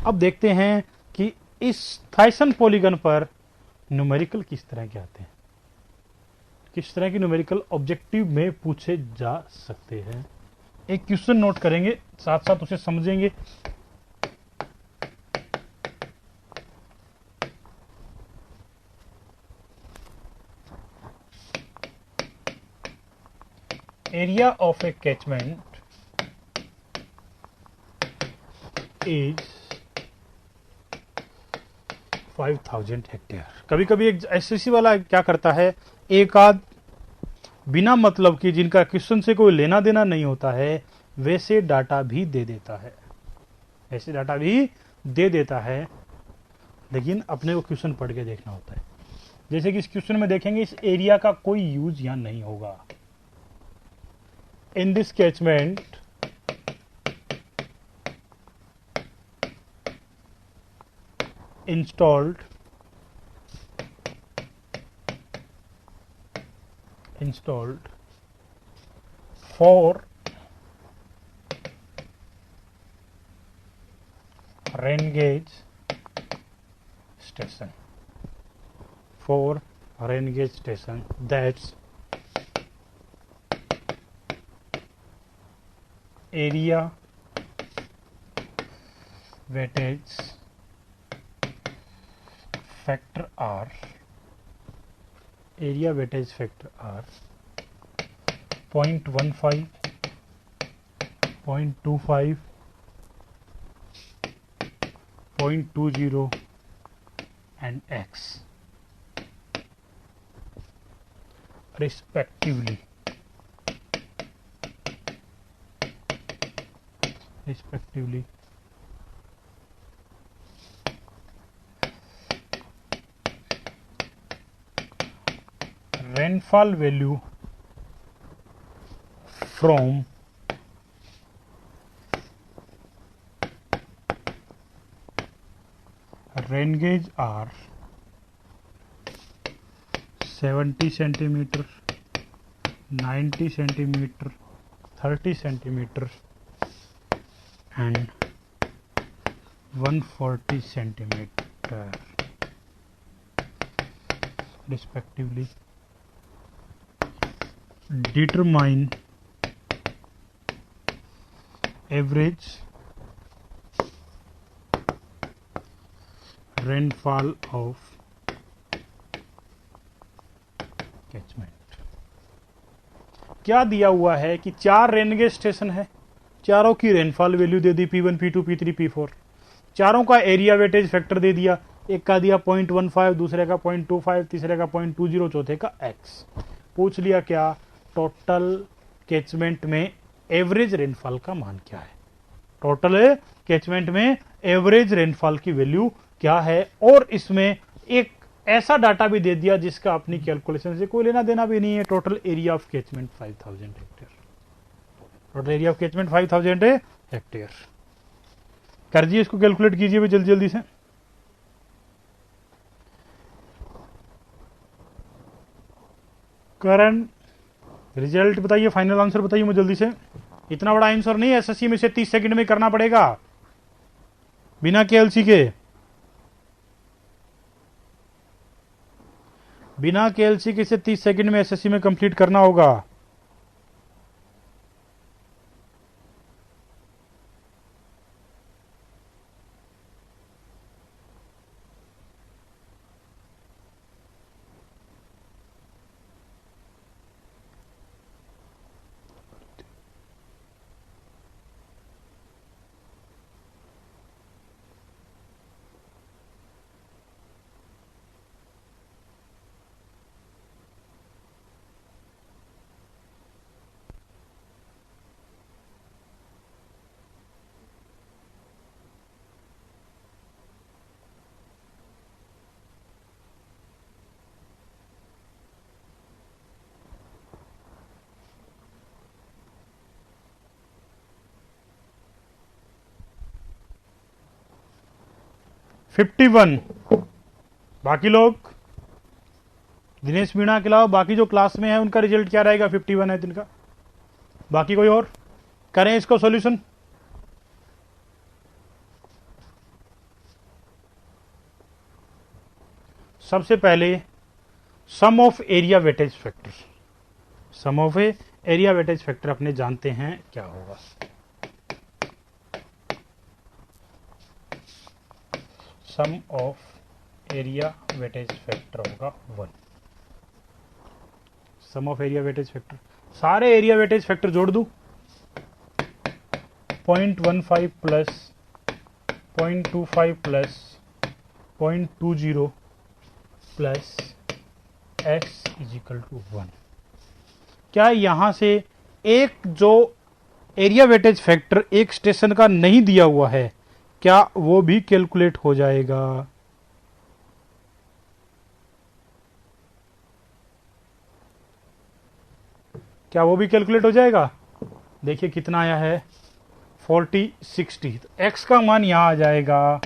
अब देखते हैं कि इस थाइसन पॉलीगन पर न्यूमेरिकल किस तरह के आते हैं, किस तरह के न्यूमेरिकल ऑब्जेक्टिव में पूछे जा सकते हैं। एक क्वेश्चन नोट करेंगे, साथ साथ उसे समझेंगे। Area of A catchment is 5000 hectare. कभी कभी एक एसएससी वाला क्या करता है, एक आध बिना मतलब कि जिनका क्वेश्चन से कोई लेना देना नहीं होता है, वैसे डाटा भी दे देता है, ऐसे डाटा भी दे देता है, लेकिन अपने को क्वेश्चन पढ़ के देखना होता है। जैसे कि इस क्वेश्चन में देखेंगे, इस एरिया का कोई यूज यहां नहीं होगा। In this catchment installed for rain gauge station, that's area weightage factor R, area weightage factor R 0.15, 0.25, 0.20 and X respectively. Rainfall value from rain gauge are 70 centimeter, 90 centimeter, 30 centimeter and 140 centimeter respectively. Determine average rainfall of catchment. क्या दिया हुआ है कि 4 rain gauge station है, चारों की rainfall value दे दी P1 P2 P3 P4, चारों का एरिया वेटेज फैक्टर दे दिया, एक का दिया 0.15, दूसरे का 0.25, तीसरे का 0.20, चौथे का x। पूछ लिया क्या, टोटल कैचमेंट में एवरेज रेनफॉल का मान क्या है, टोटल कैचमेंट में एवरेज रेनफॉल की वैल्यू क्या है, और इसमें एक ऐसा डाटा भी दे दिया जिसका अपनी कैलकुलेशन से कोई लेना देना भी नहीं है। Total area of catchment 5000 hectare, total area of catchment 5000 hectare. कर दिए, इसको कैलकुलेट कीजिए भी जल्दी जल्दी से। करंट रिजल्ट बताइए, फाइनल आंसर बताइए मुझे जल्दी से। इतना बड़ा आंसर नहीं है, एसएससी में से 30 सेकंड में करना पड़ेगा बिना केएलसी के, बिना केएलसी के इसे 30 सेकंड में एसएससी में कंप्लीट करना होगा। फिफ्टी 51। बाकी लोग दिनेश मीणा के अलावा बाकी जो क्लास में है उनका रिजल्ट क्या रहेगा? 51 है जिनका। बाकी कोई और करें इसको सॉल्यूशन। सबसे पहले sum of area weightage factor, sum of area weightage factor अपने जानते हैं क्या होगा। Sum of area weightage factor होगा 1। Sum of area weightage factor, सारे एरिया वेटेज फैक्टर जोड़ दूं, 0.15 plus 0.25 plus 0.20 plus x equal to 1। क्या यहां से एक जो एरिया वेटेज फैक्टर एक स्टेशन का नहीं दिया हुआ है, क्या वो भी कैलकुलेट हो जाएगा? क्या वो भी कैलकुलेट हो जाएगा? देखिए कितना आया है 4060, तो x का मान यहां आ जाएगा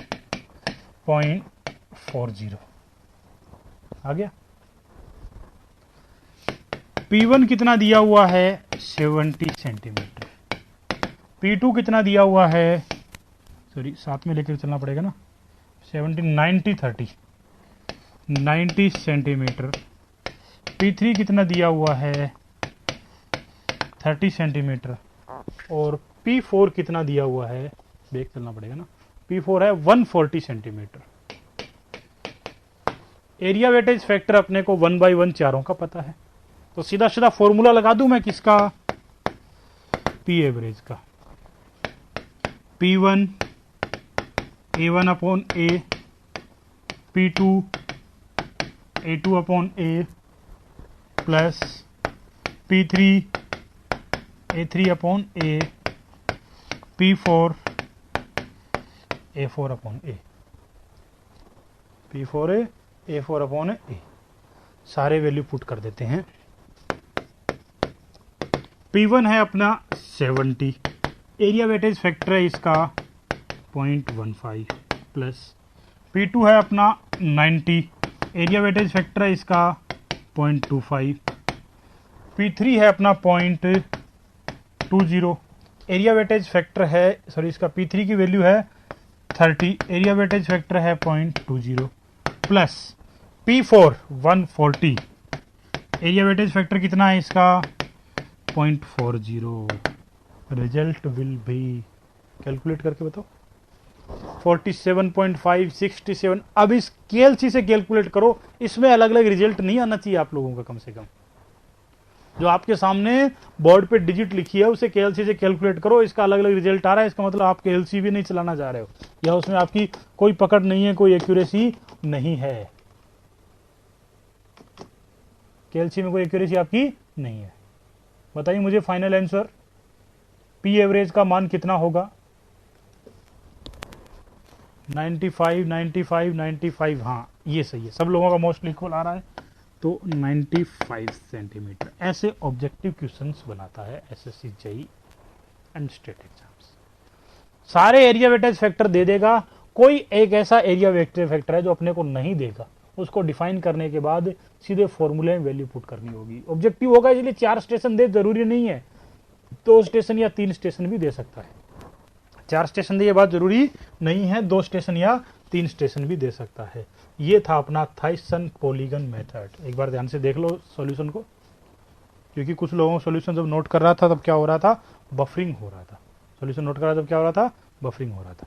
0.40 आ गया। P1 कितना दिया हुआ है 70 सेंटीमीटर, P2 कितना दिया हुआ है, सॉरी साथ में लेकर चलना पड़ेगा ना, 90 सेंटीमीटर। P3 कितना दिया हुआ है 30 सेंटीमीटर, और P4 कितना दिया हुआ है, देख चलना पड़ेगा ना, P4 है 140 सेंटीमीटर। एरिया वेटेज फैक्टर अपने को 1/1 चारों का पता है, तो सीधा सीधा फॉर्मूला लगा दूं मैं किसका, P एवरेज का। P1 A1 upon A, P2 A2 upon A plus P3 A3 upon A, P4 A4 upon A, P4 A4 upon A। सारे वैल्यू पुट कर देते हैं। P1 है अपना 70, एरिया वेटेज फैक्टर है इसका 0.15 प्लस P2 है अपना 90, एरिया वेटेज फैक्टर है इसका 0.25, P3 है अपना 0.20, एरिया वेटेज फैक्टर है, सॉरी इसका P3 की वैल्यू है 30, एरिया वेटेज फैक्टर है 0.20 plus P4 140, area weightage factor कितना है इसका 0.40। रिजल्ट विल बी, कैलकुलेट करके बताओ, 47.5 67। अब इस KLC से कैलकुलेट करो, इसमें अलग अलग रिजल्ट नहीं आना चाहिए आप लोगों का कम से कम। जो आपके सामने बोर्ड पे डिजिट लिखी है उसे केएलसी से कैलकुलेट करो, इसका अलग अलग रिजल्ट आ रहा है, इसका मतलब आप केएलसी भी नहीं चलाना चाह रहे हो या उसमें आपकी कोई पकड़ नहीं है, कोई एक्यूरेसी नहीं है, केएलसी में कोई एक्यूरेसी आपकी नहीं है। बताइए मुझे फाइनल आंसर, पी एवरेज का मान कितना होगा? 95, 95, 95, हाँ ये सही है, सब लोगों का मोस्टली इक्वल आ रहा है, तो 95 सेंटीमीटर। ऐसे ऑब्जेक्टिव क्वेश्चंस बनाता है SSC JEE and state exams. सारे एरिया वेटेज फैक्टर दे देगा, कोई एक ऐसा एरिया वेटेज फैक्टर है जो अपने को नहीं देगा, उसको डिफाइन करने के बाद सीधे फॉर्मूले में वैल्यू पुट करनी होगी। ऑब्जेक्टिव होगा इसलिए 4 स्टेशन दे जरूरी नहीं है, 2 स्टेशन या 3 स्टेशन भी दे सकता है। 4 स्टेशन दे ये बात जरूरी नहीं है, 2 स्टेशन या 3 स्टेशन भी दे सकता है। ये था अपना थाइसन पॉलीगन मेथड। एक बार ध्यान से देख लो सॉल्यूशन को, क्योंकि कुछ लोगों को सॉल्यूशन जब नोट कर रहा था तब क्या हो रहा था, बफरिंग हो रहा था। सॉल्यूशन नोट कर रहा था तब क्या हो रहा था, बफरिंग हो रहा था।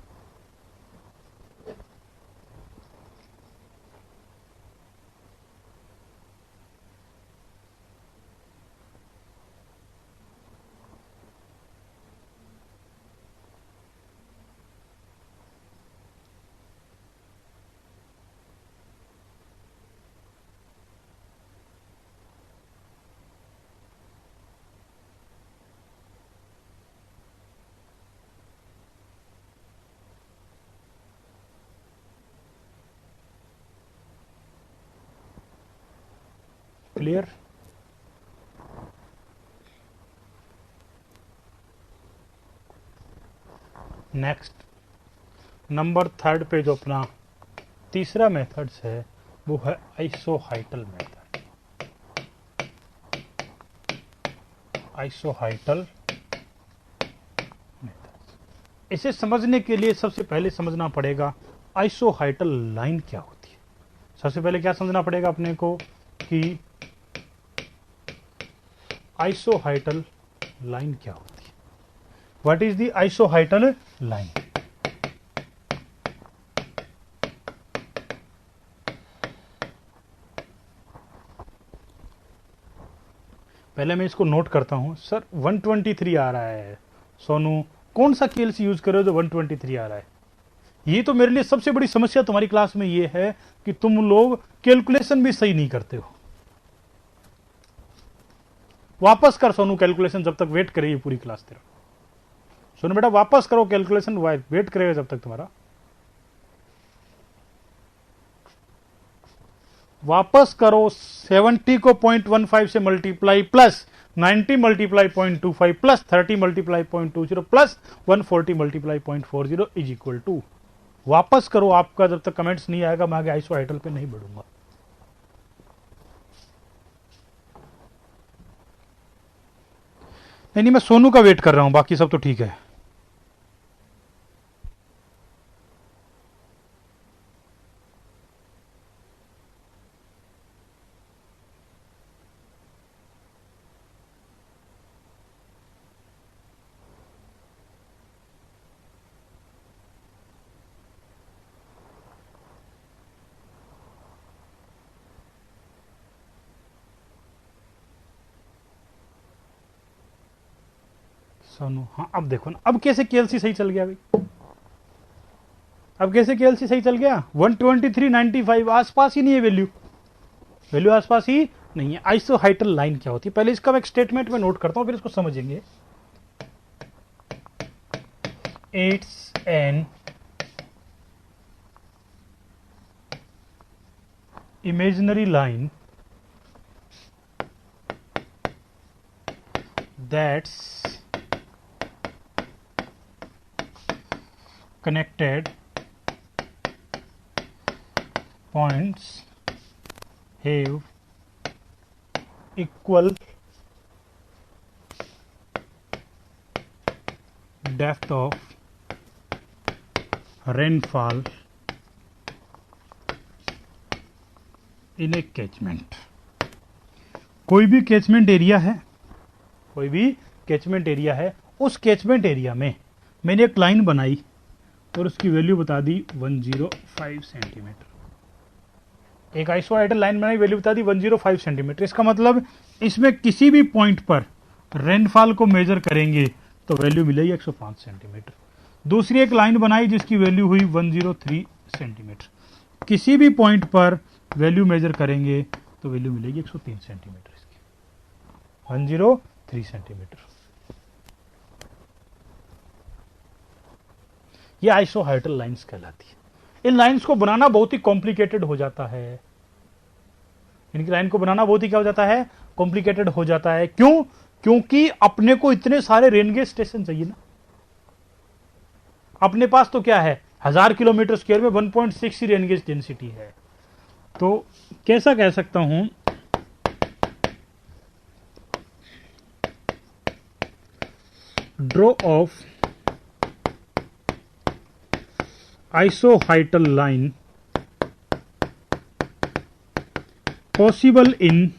क्लियर? नेक्स्ट नंबर 3 पे जो अपना तीसरा मेथड्स है वो है आइसोहाइटल मेथड। आइसोहाइटल मेथड, इसे समझने के लिए सबसे पहले समझना पड़ेगा आइसोहाइटल लाइन क्या होती है। सबसे पहले क्या समझना पड़ेगा अपने को कि आइसोहाइटल लाइन क्या होती है। What is the isohyetal line? पहले मैं इसको नोट करता हूं। सर 123 आ रहा है, सोनू कौन सा केएलसी यूज कर रहे हो जो 123 आ रहा है? ये तो मेरे लिए सबसे बड़ी समस्या तुम्हारी क्लास में ये है कि तुम लोग कैलकुलेशन भी सही नहीं करते हो। वापस कर सोनू कैलकुलेशन, जब तक वेट करेगी पूरी क्लास तेरा। सोनू बेटा वापस करो कैलकुलेशन, वेट करेगा जब तक तुम्हारा। वापस करो। 70 को 0.15 से multiply plus 90 multiply 0.25 plus 30 multiply 0.20 plus 140 multiply 0.40 is equal to. वापस करो। आपका जब तक कमेंट्स नहीं आएगा मैं आगे आइसोहाइटल पे नहीं बढ़ूंगा। नहीं, मैं सोनू का वेट कर रहा हूं, बाकी सब तो ठीक है। सोनू, हाँ अब देखो ना, अब कैसे केएलसी सही चल गया भाई? अब कैसे केएलसी सही चल गया? 123.95 आसपास ही नहीं है वैल्यू, वैल्यू आसपास ही नहीं है। आइसोहाइटल लाइन क्या होती है पहले इसका मैं एक स्टेटमेंट में नोट करता हूं, फिर इसको समझेंगे। It's an imaginary line that's connected points have equal depth of rainfall in A catchment. कोई भी कैचमेंट एरिया है, कोई भी कैचमेंट एरिया है, उस कैचमेंट एरिया में मैंने एक लाइन बनाई और उसकी वैल्यू बता दी 105 सेंटीमीटर। एक आइसोहाइटल लाइन बनाई, वैल्यू बता दी 105 सेंटीमीटर। इसका मतलब इसमें किसी भी पॉइंट पर रेनफॉल को मेजर करेंगे तो वैल्यू मिलेगी 105 सेंटीमीटर। दूसरी एक लाइन बनाई जिसकी वैल्यू हुई 103 सेंटीमीटर। किसी भी पॉइंट पर वैल्यू मेजर करेंगे तो वैल्यू मिलेगी 103 सेंटीमीटर इसकी, 103 सेंटीमीटर। ये आइसोहाइटल लाइंस कहलाती है। इन लाइंस को बनाना बहुत ही कॉम्प्लिकेटेड हो जाता है। इनकी लाइन को बनाना बहुत ही क्या हो जाता है, कॉम्प्लिकेटेड हो जाता है। क्यों? क्योंकि अपने को इतने सारे रेनगेज स्टेशन चाहिए ना। अपने पास तो क्या है, 1000 किलोमीटर स्क्वायर में 1.6 ही रेनगेज डेंसिटी है। तो कैसा कह सकता हूं, draw of isoheital line possible in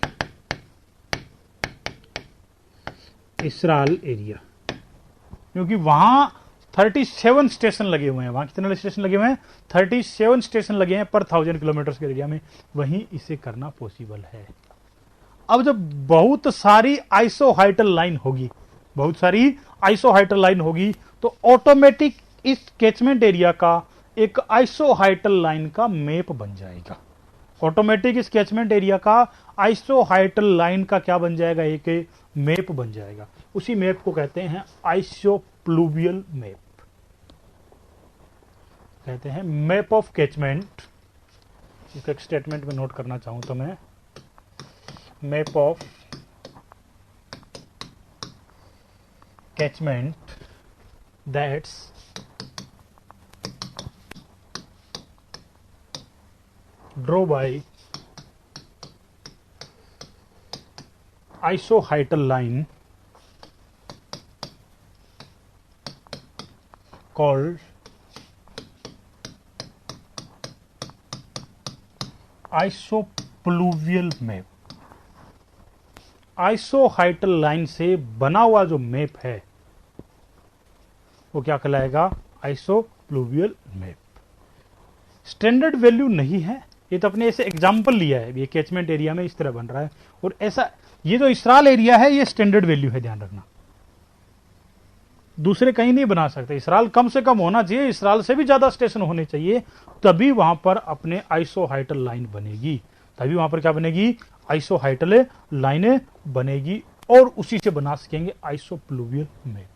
इसराल एरिया। क्योंकि वहां 37 स्टेशन लगे हुए हैं। वहां कितने स्टेशन लगे हुए हैं? 37 स्टेशन लगे हैं पर 1000 किलोमीटर के एरिया में। वहीं इसे करना पॉसिबल है। अब जब बहुत सारी आइसोहाइटल लाइन होगी, बहुत सारी आइसोहाइटल लाइन होगी, तो ऑटोमेटिक इस कैचमेंट एरिया का एक आइसोहाइटल लाइन का मैप बन जाएगा। ऑटोमेटिक इस कैचमेंट एरिया का आइसोहाइटल लाइन का क्या बन जाएगा, एक मैप बन जाएगा। उसी मैप को कहते हैं आइसोप्लूवियल मैप, कहते हैं मैप ऑफ कैचमेंट। इसका एक स्टेटमेंट में नोट करना चाहूं तो मैं, map of catchment that's draw by isoheital line called isopluvial map। Isohyetal line से बना हुआ जो मैप है वो क्या कहलाएगा, आइसोप्लूवियल मैप। स्टैंडर्ड वैल्यू नहीं है, ये तो अपने ऐसे एग्जाम्पल लिया है। ये कैचमेंट एरिया में इस तरह बन रहा है और ऐसा, ये जो इसराल एरिया है ये स्टैंडर्ड वैल्यू है, ध्यान रखना। दूसरे कहीं नहीं बना सकते। इसराल कम से कम होना चाहिए, इसराल से भी ज्यादा स्टेशन होने चाहिए, तभी वहां पर अपने आइसोहाइटल लाइन बनेगी। तभी वहां पर क्या बनेगी, आइसोहाइटल लाइनें बनेगी और उसी से बना सकेंगे आइसोप्लूवियल मैप।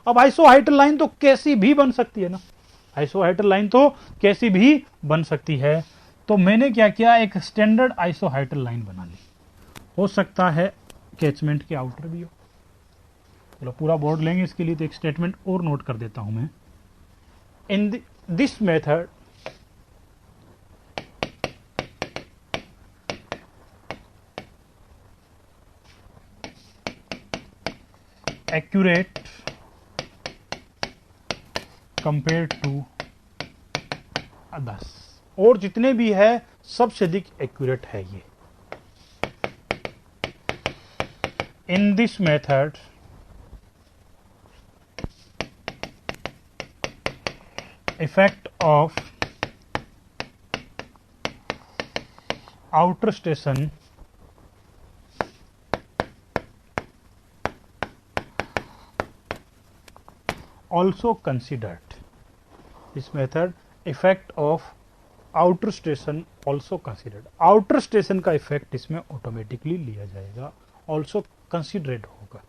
अब आइसोहाइटल लाइन तो कैसी भी बन सकती है ना, आइसोहाइटल लाइन तो कैसी भी बन सकती है। तो मैंने क्या किया, एक स्टैंडर्ड आइसोहाइटल लाइन बना ली। हो सकता है कैचमेंट के आउटर भी हो। चलो पूरा बोर्ड लेंगे इसके लिए, तो एक स्टेटमेंट और नोट कर देता हूं मैं। In this method accurate compare to others, और जितने भी है सबसे अधिक एक्यूरेट है ये। In this method effect of outer station also considered। this method effect of outer station also considered। outer station का इफेक्ट इसमें ऑटोमेटिकली लिया जाएगा, also considered होगा।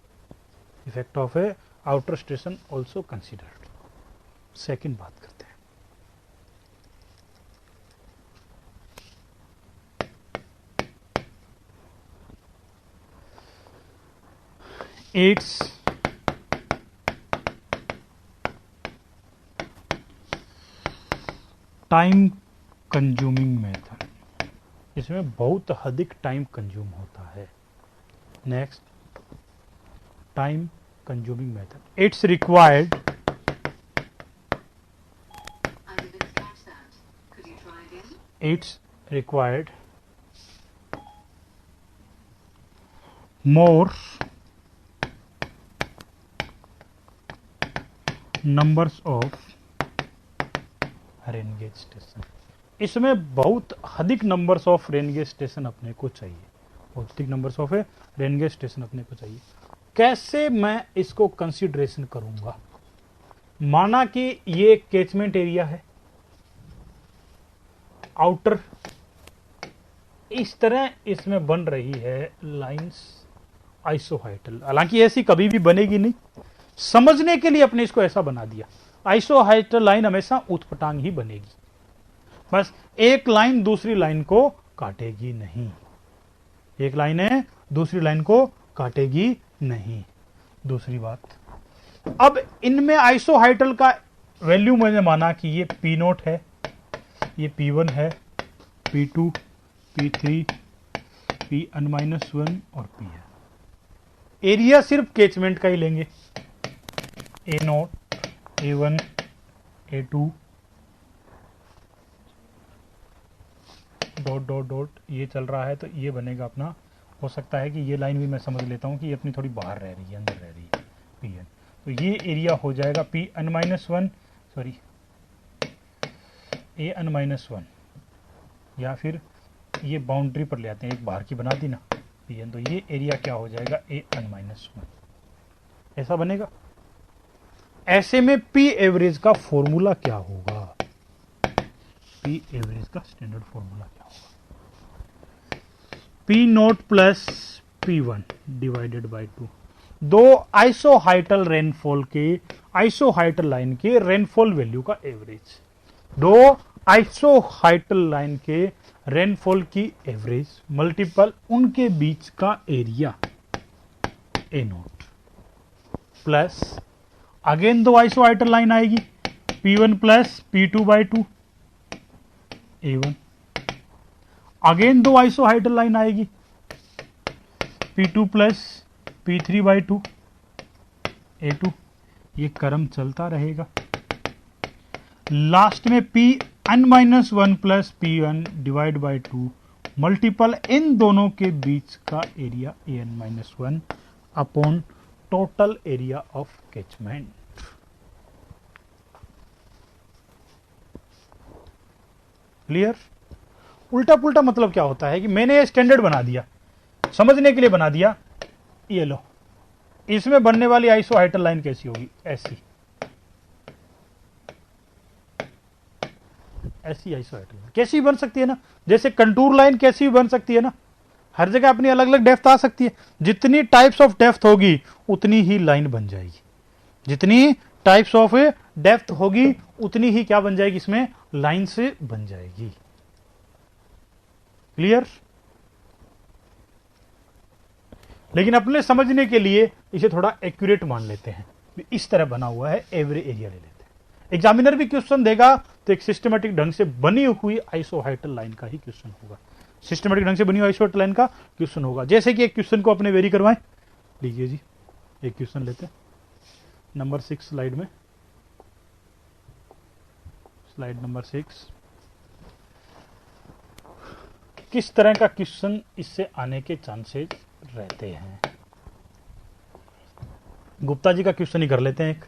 Effect of A outer station also considered। Second बात करते हैं। It's time consuming method, इसमें बहुत अधिक टाइम कंज्यूम होता है। Next, time consuming method, it's required more numbers of rain gauge station. इसमें बहुत अधिक numbers of rain gauge station अपने को चाहिए। Positive numbers of a rain gauge station अपने को चाहिए। कैसे मैं इसको कंसिडरेशन करूंगा? माना कि ये कैचमेंट एरिया है, आउटर, इस तरह इसमें बन रही है लाइंस आइसोहाइटल। हालांकि ऐसी कभी भी बनेगी नहीं, समझने के लिए अपने इसको ऐसा बना दिया। आइसोहाइटल लाइन हमेशा ऊतपटांग ही बनेगी, बस एक लाइन दूसरी लाइन को काटेगी नहीं। एक लाइन है दूसरी लाइन को काटेगी नहीं। दूसरी बात, अब इनमें आइसोहाइटल का वैल्यू मैंने माना कि ये पी नोट है, ये P1 है, P2, P3, Pn-1 और P है। एरिया सिर्फ कैचमेंट का ही लेंगे, A0, A1, A2 dot dot dot ये चल रहा है, तो ये बनेगा अपना। हो सकता है कि ये लाइन भी मैं समझ लेता हूं कि ये अपनी थोड़ी बाहर रह रही है, अंदर रह रही है, Pn, तो ये एरिया हो जाएगा Pn-1, सॉरी An-1, या फिर ये बाउंड्री पर ले आते हैं, एक बाहर की बना दी ना Pn, तो ये एरिया क्या हो जाएगा An-1, ऐसा बनेगा। ऐसे में P एवरेज का फॉर्मूला क्या होगा? P एवरेज का स्टैंडर्ड फॉर्मूला क्या होगा? P note plus P1 divided by 2। दो आइसोहाइटल रेनफॉल के, आइसोहाइटल लाइन के रेनफॉल वैल्यू का एवरेज, दो आइसोहाइटल लाइन के रेनफॉल की एवरेज मल्टीपल उनके बीच का area A note, plus again दो आइसोहाइटल लाइन आएगी P1 plus P2 by 2 A1, again दो आइसोहाइटल लाइन आएगी P2 plus P3 by 2 A2। ये क्रम चलता रहेगा। लास्ट में Pn-1 plus P1 divide by 2 multiple इन दोनों के बीच का area An-1 upon total area of catchment. Clear? उल्टा पुल्टा मतलब क्या होता है कि मैंने ये स्टैंडर्ड बना दिया, समझने के लिए बना दिया। ये लो, इसमें बनने वाली आइसोहाइटल लाइन कैसी होगी? ऐसी, ऐसी आइसोहाइटल लाइन कैसी बन सकती है ना, जैसे कंटूर लाइन कैसी भी बन सकती है ना, हर जगह अपनी अलग अलग डेप्थ आ सकती है। जितनी टाइप्स ऑफ डेप्थ होगी उतनी ही लाइन बन जाएगी, जितनी टाइप्स ऑफ डेप्थ होगी उतनी ही क्या बन जाएगी? इसमें लाइन से बन जाएगी। क्लियर? लेकिन अपने समझने के लिए इसे थोड़ा एक्यूरेट मान लेते हैं, इस तरह बना हुआ है, एवरी एरिया ले लेते हैं। एग्जामिनर भी क्वेश्चन देगा तो एक सिस्टमेटिक ढंग से बनी हुई आइसोहाइटल लाइन का ही क्वेश्चन होगा, सिस्टमेटिक ढंग से बनी हुई आइसोहाइटल लाइन का क्वेश्चन होगा। जैसे कि एक क्वेश्चन को अपने वेरी करवाएं, लीजिए जी, एक क्वेश्चन लेते हैं नंबर 6 स्लाइड में, स्लाइड नंबर 6। किस तरह का क्वेश्चन इससे आने के चांसेस रहते हैं? गुप्ता जी का क्वेश्चन ही कर लेते हैं, एक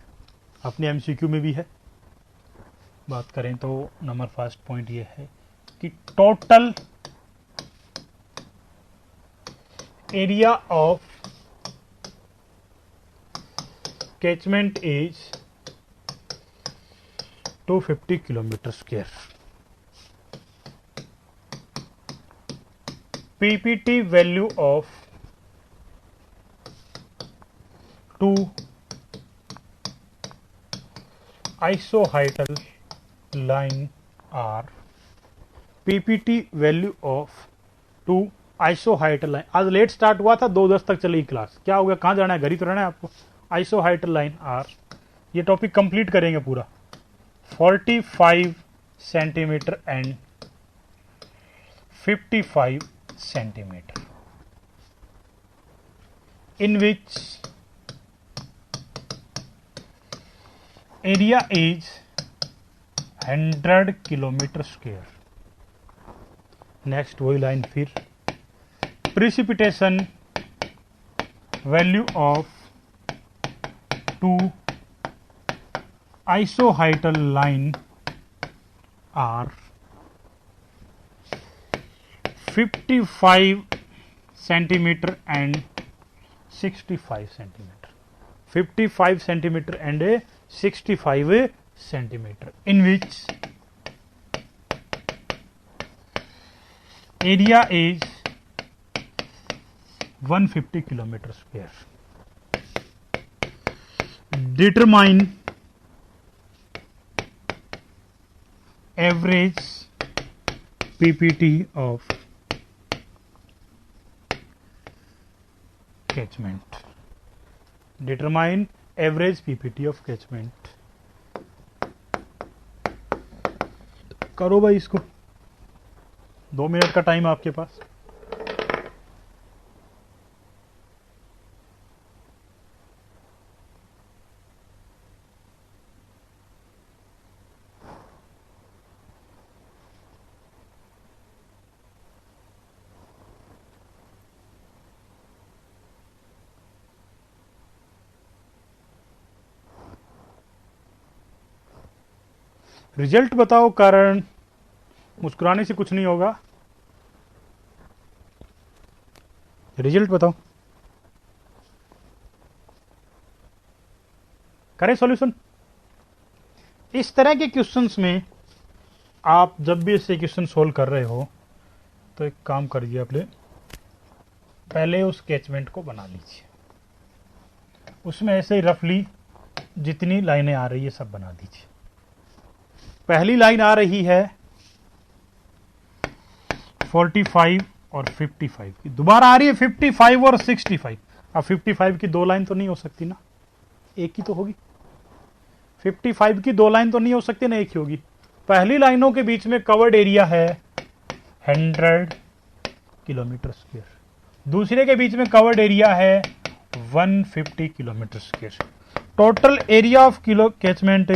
अपने एमसीक्यू में भी है। बात करें तो नंबर फर्स्ट पॉइंट ये है कि total area of catchment is 250 kilometre square. PPT value of 2 isohydral line are PPT value of 2 isohydral line। आज लेट स्टार्ट हुआ था, 2:10 तक चली क्लास। क्या हो गया, कहाँ जाना है? घर ही तो रहना है आपको। आइसोहाइड्रल लाइन आर, ये टॉपिक कंप्लीट करेंगे पूरा। 45 centimetre and 55 centimeter, in which area is 100 kilometer square। Next वही लाइन फिर, precipitation value of 2 isohydral line are 55 centimeter and 65 centimeter. 55 centimeter and 65 centimeter, in which area is 150 kilometer square. Determine average PPT of catchment. Determine average PPT of catchment. करो भाई इसको, 2 minute का time आपके पास. Result बताओ, कारण मुस्कुराने से कुछ नहीं होगा. रिजल्ट बताओ. करें सॉल्यूशन. इस तरह के क्वेश्चंस में आप जब भी ऐसे क्वेश्चन सोल्व कर रहे हो तो एक काम करिए, अपने पहले उस कैचमेंट को बना लीजिए. उसमें ऐसे ही रफली जितनी लाइनें आ रही है सब बना दीजिए. पहली लाइन आ रही है 45 और 55 की, दोबारा आ रही है 55 और 65. अब 55 की 2 लाइन तो नहीं हो सकती ना, एक ही तो होगी. 55 की 2 लाइन तो नहीं हो सकती ना, एक ही होगी. पहली लाइनों के बीच में कवर्ड एरिया है 100 किलोमीटर स्क्वायर, दूसरे के बीच में कवर्ड एरिया है 150 kilometre square. Total area of kilo catchment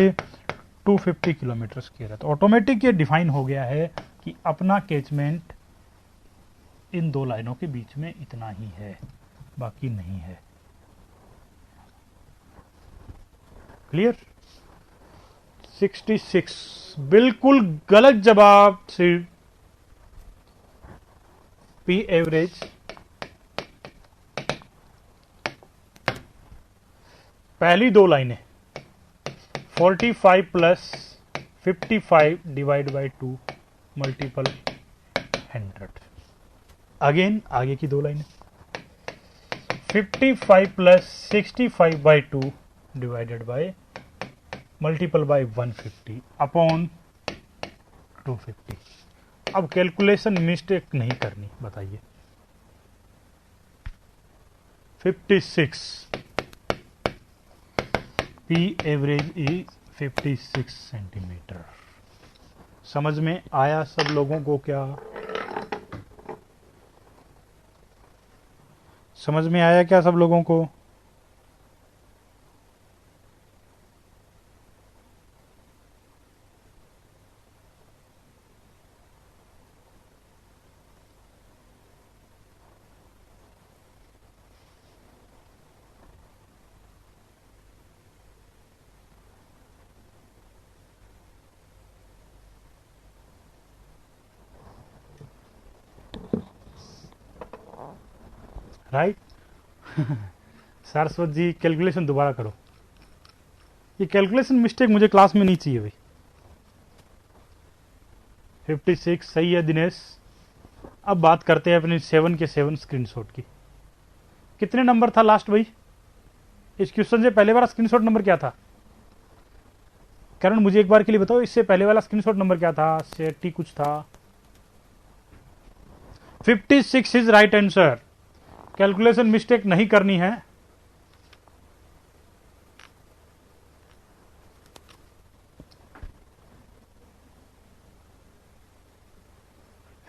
250 kilometre square है. तो ऑटोमेटिक ये डिफाइन हो गया है कि अपना कैचमेंट इन 2 लाइनों के बीच में इतना ही है, बाकी नहीं है. क्लियर. 66 बिल्कुल गलत जवाब से. पी एवरेज पहली 2 लाइनें 45 plus 55 divide by 2 multiple 100. Again आगे की 2 लाइनें 55 plus 65 by 2 divided by multiple by 150 upon 250. अब कैलकुलेशन मिस्टेक नहीं करनी, बताइए. 56 पी एवरेज इज 56 सेंटीमीटर. समझ में आया सब लोगों को? क्या समझ में आया क्या सब लोगों को? राइट. सरस्वत जी कैलकुलेशन दोबारा करो. ये कैलकुलेशन मिस्टेक मुझे क्लास में नहीं चाहिए भाई. 56 सही है दिनेश. अब बात करते हैं अपने 7 के 7 स्क्रीनशॉट की. कितने नंबर था लास्ट भाई? इस क्वेश्चन से पहले वाला स्क्रीनशॉट नंबर क्या था? करण मुझे एक बार के लिए बताओ, इससे पहले वाला स्क्रीनशॉट नंबर क्या था? सेटी कुछ था. 56 is right answer. Calculation mistake नहीं करनी है.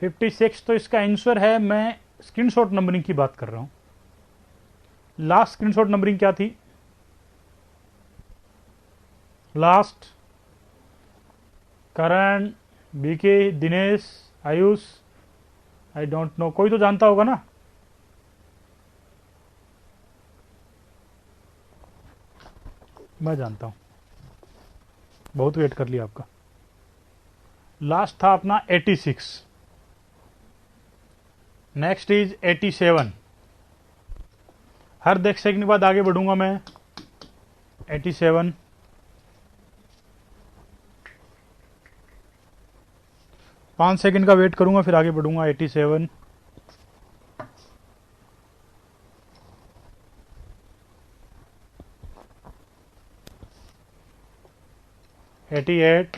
$56 तो इसका आंसर है. मैं स्क्रीनशॉट नंबरिंग की बात कर रहा हूं. लास्ट स्क्रीनशॉट नंबरिंग क्या थी? Last Karan, BK, Dinesh, Ayush, I don't know. कोई तो जानता होगा ना? मैं जानता हूं, बहुत वेट कर लिया आपका. लास्ट था अपना 86. Next is 87। हर 10 सेकंड के बाद आगे बढ़ूंगा मैं। 87, 5 सेकंड का वेट करूंगा फिर आगे बढ़ूंगा। 87, 88,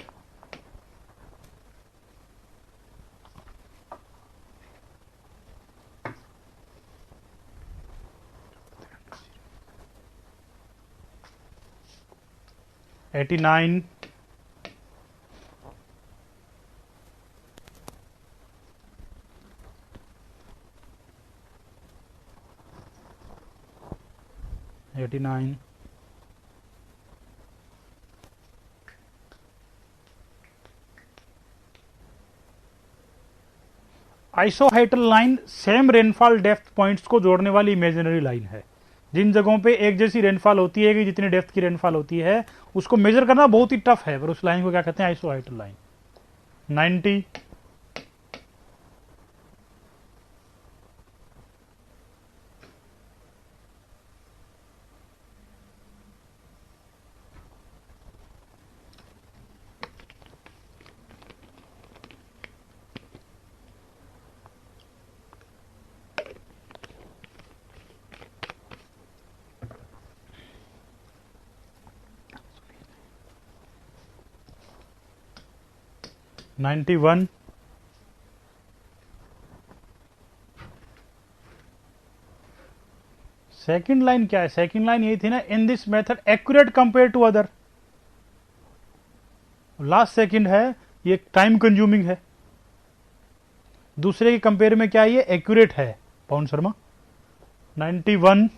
89, 89, isohyetal line same rainfall depth points को जोड़ने वाली इमेजिनरी लाइन है। जिन जगहों पे एक जैसी रेनफॉल होती है कि जितनी डेप्थ की रेनफॉल होती है उसको मेजर करना बहुत ही टफ है, पर उस लाइन को क्या कहते हैं? आइसोहाइटल लाइन। 90, 91, 2nd लाइन क्या है? 2nd लाइन यही थी ना, in this method accurate compare to other. Last 2nd है, ये टाइम कंज्यूमिंग है। दूसरे के कंपेयर में क्या है? ये एक्यूरेट है। पवन शर्मा। 91,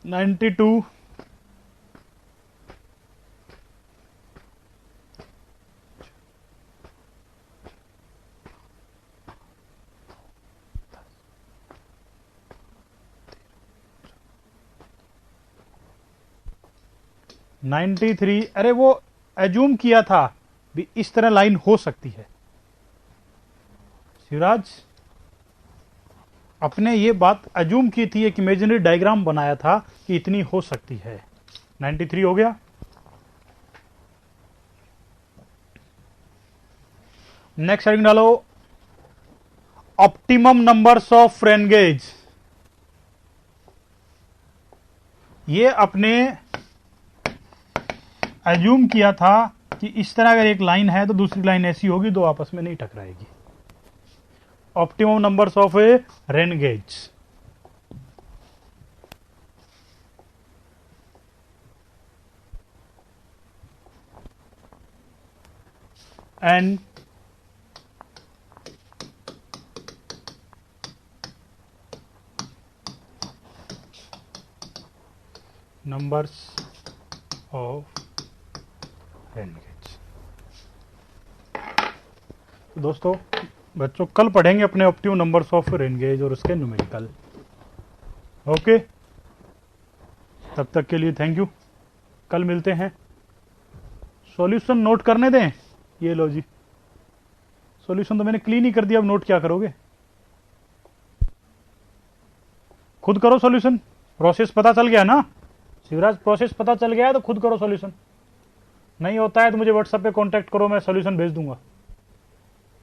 92, 93। अरे वो एज्यूम किया था भी इस तरह लाइन हो सकती है। शिवराज अपने ये बात एज्यूम की थी, एक इमेजिनरी डायग्राम बनाया था कि इतनी हो सकती है। 93 हो गया। नेक्स्ट हेडिंग डालो, optimum numbers of rain gauge. ये अपने एज्यूम किया था कि इस तरह अगर एक लाइन है तो दूसरी लाइन ऐसी होगी, दो आपस में नहीं टकराएगी। Optimum numbers of a rain gauge. And numbers of rain gauge. तो दोस्तों बच्चों कल पढ़ेंगे अपने optimum numbers of rain gauge और उसके न्यूमेरिकल। ओके, तब तक के लिए थैंक यू। कल मिलते हैं। सॉल्यूशन नोट करने दें। ये लो जी, सॉल्यूशन तो मैंने क्लीन ही कर दिया, अब नोट क्या करोगे? खुद करो सॉल्यूशन। प्रोसेस पता चल गया ना शिवराज? प्रोसेस पता चल गया है तो खुद करो सॉल्यूशन। नहीं होता है तो मुझे व्हाट्सएप पे कांटेक्ट करो, मैं सॉल्यूशन भेज दूंगा।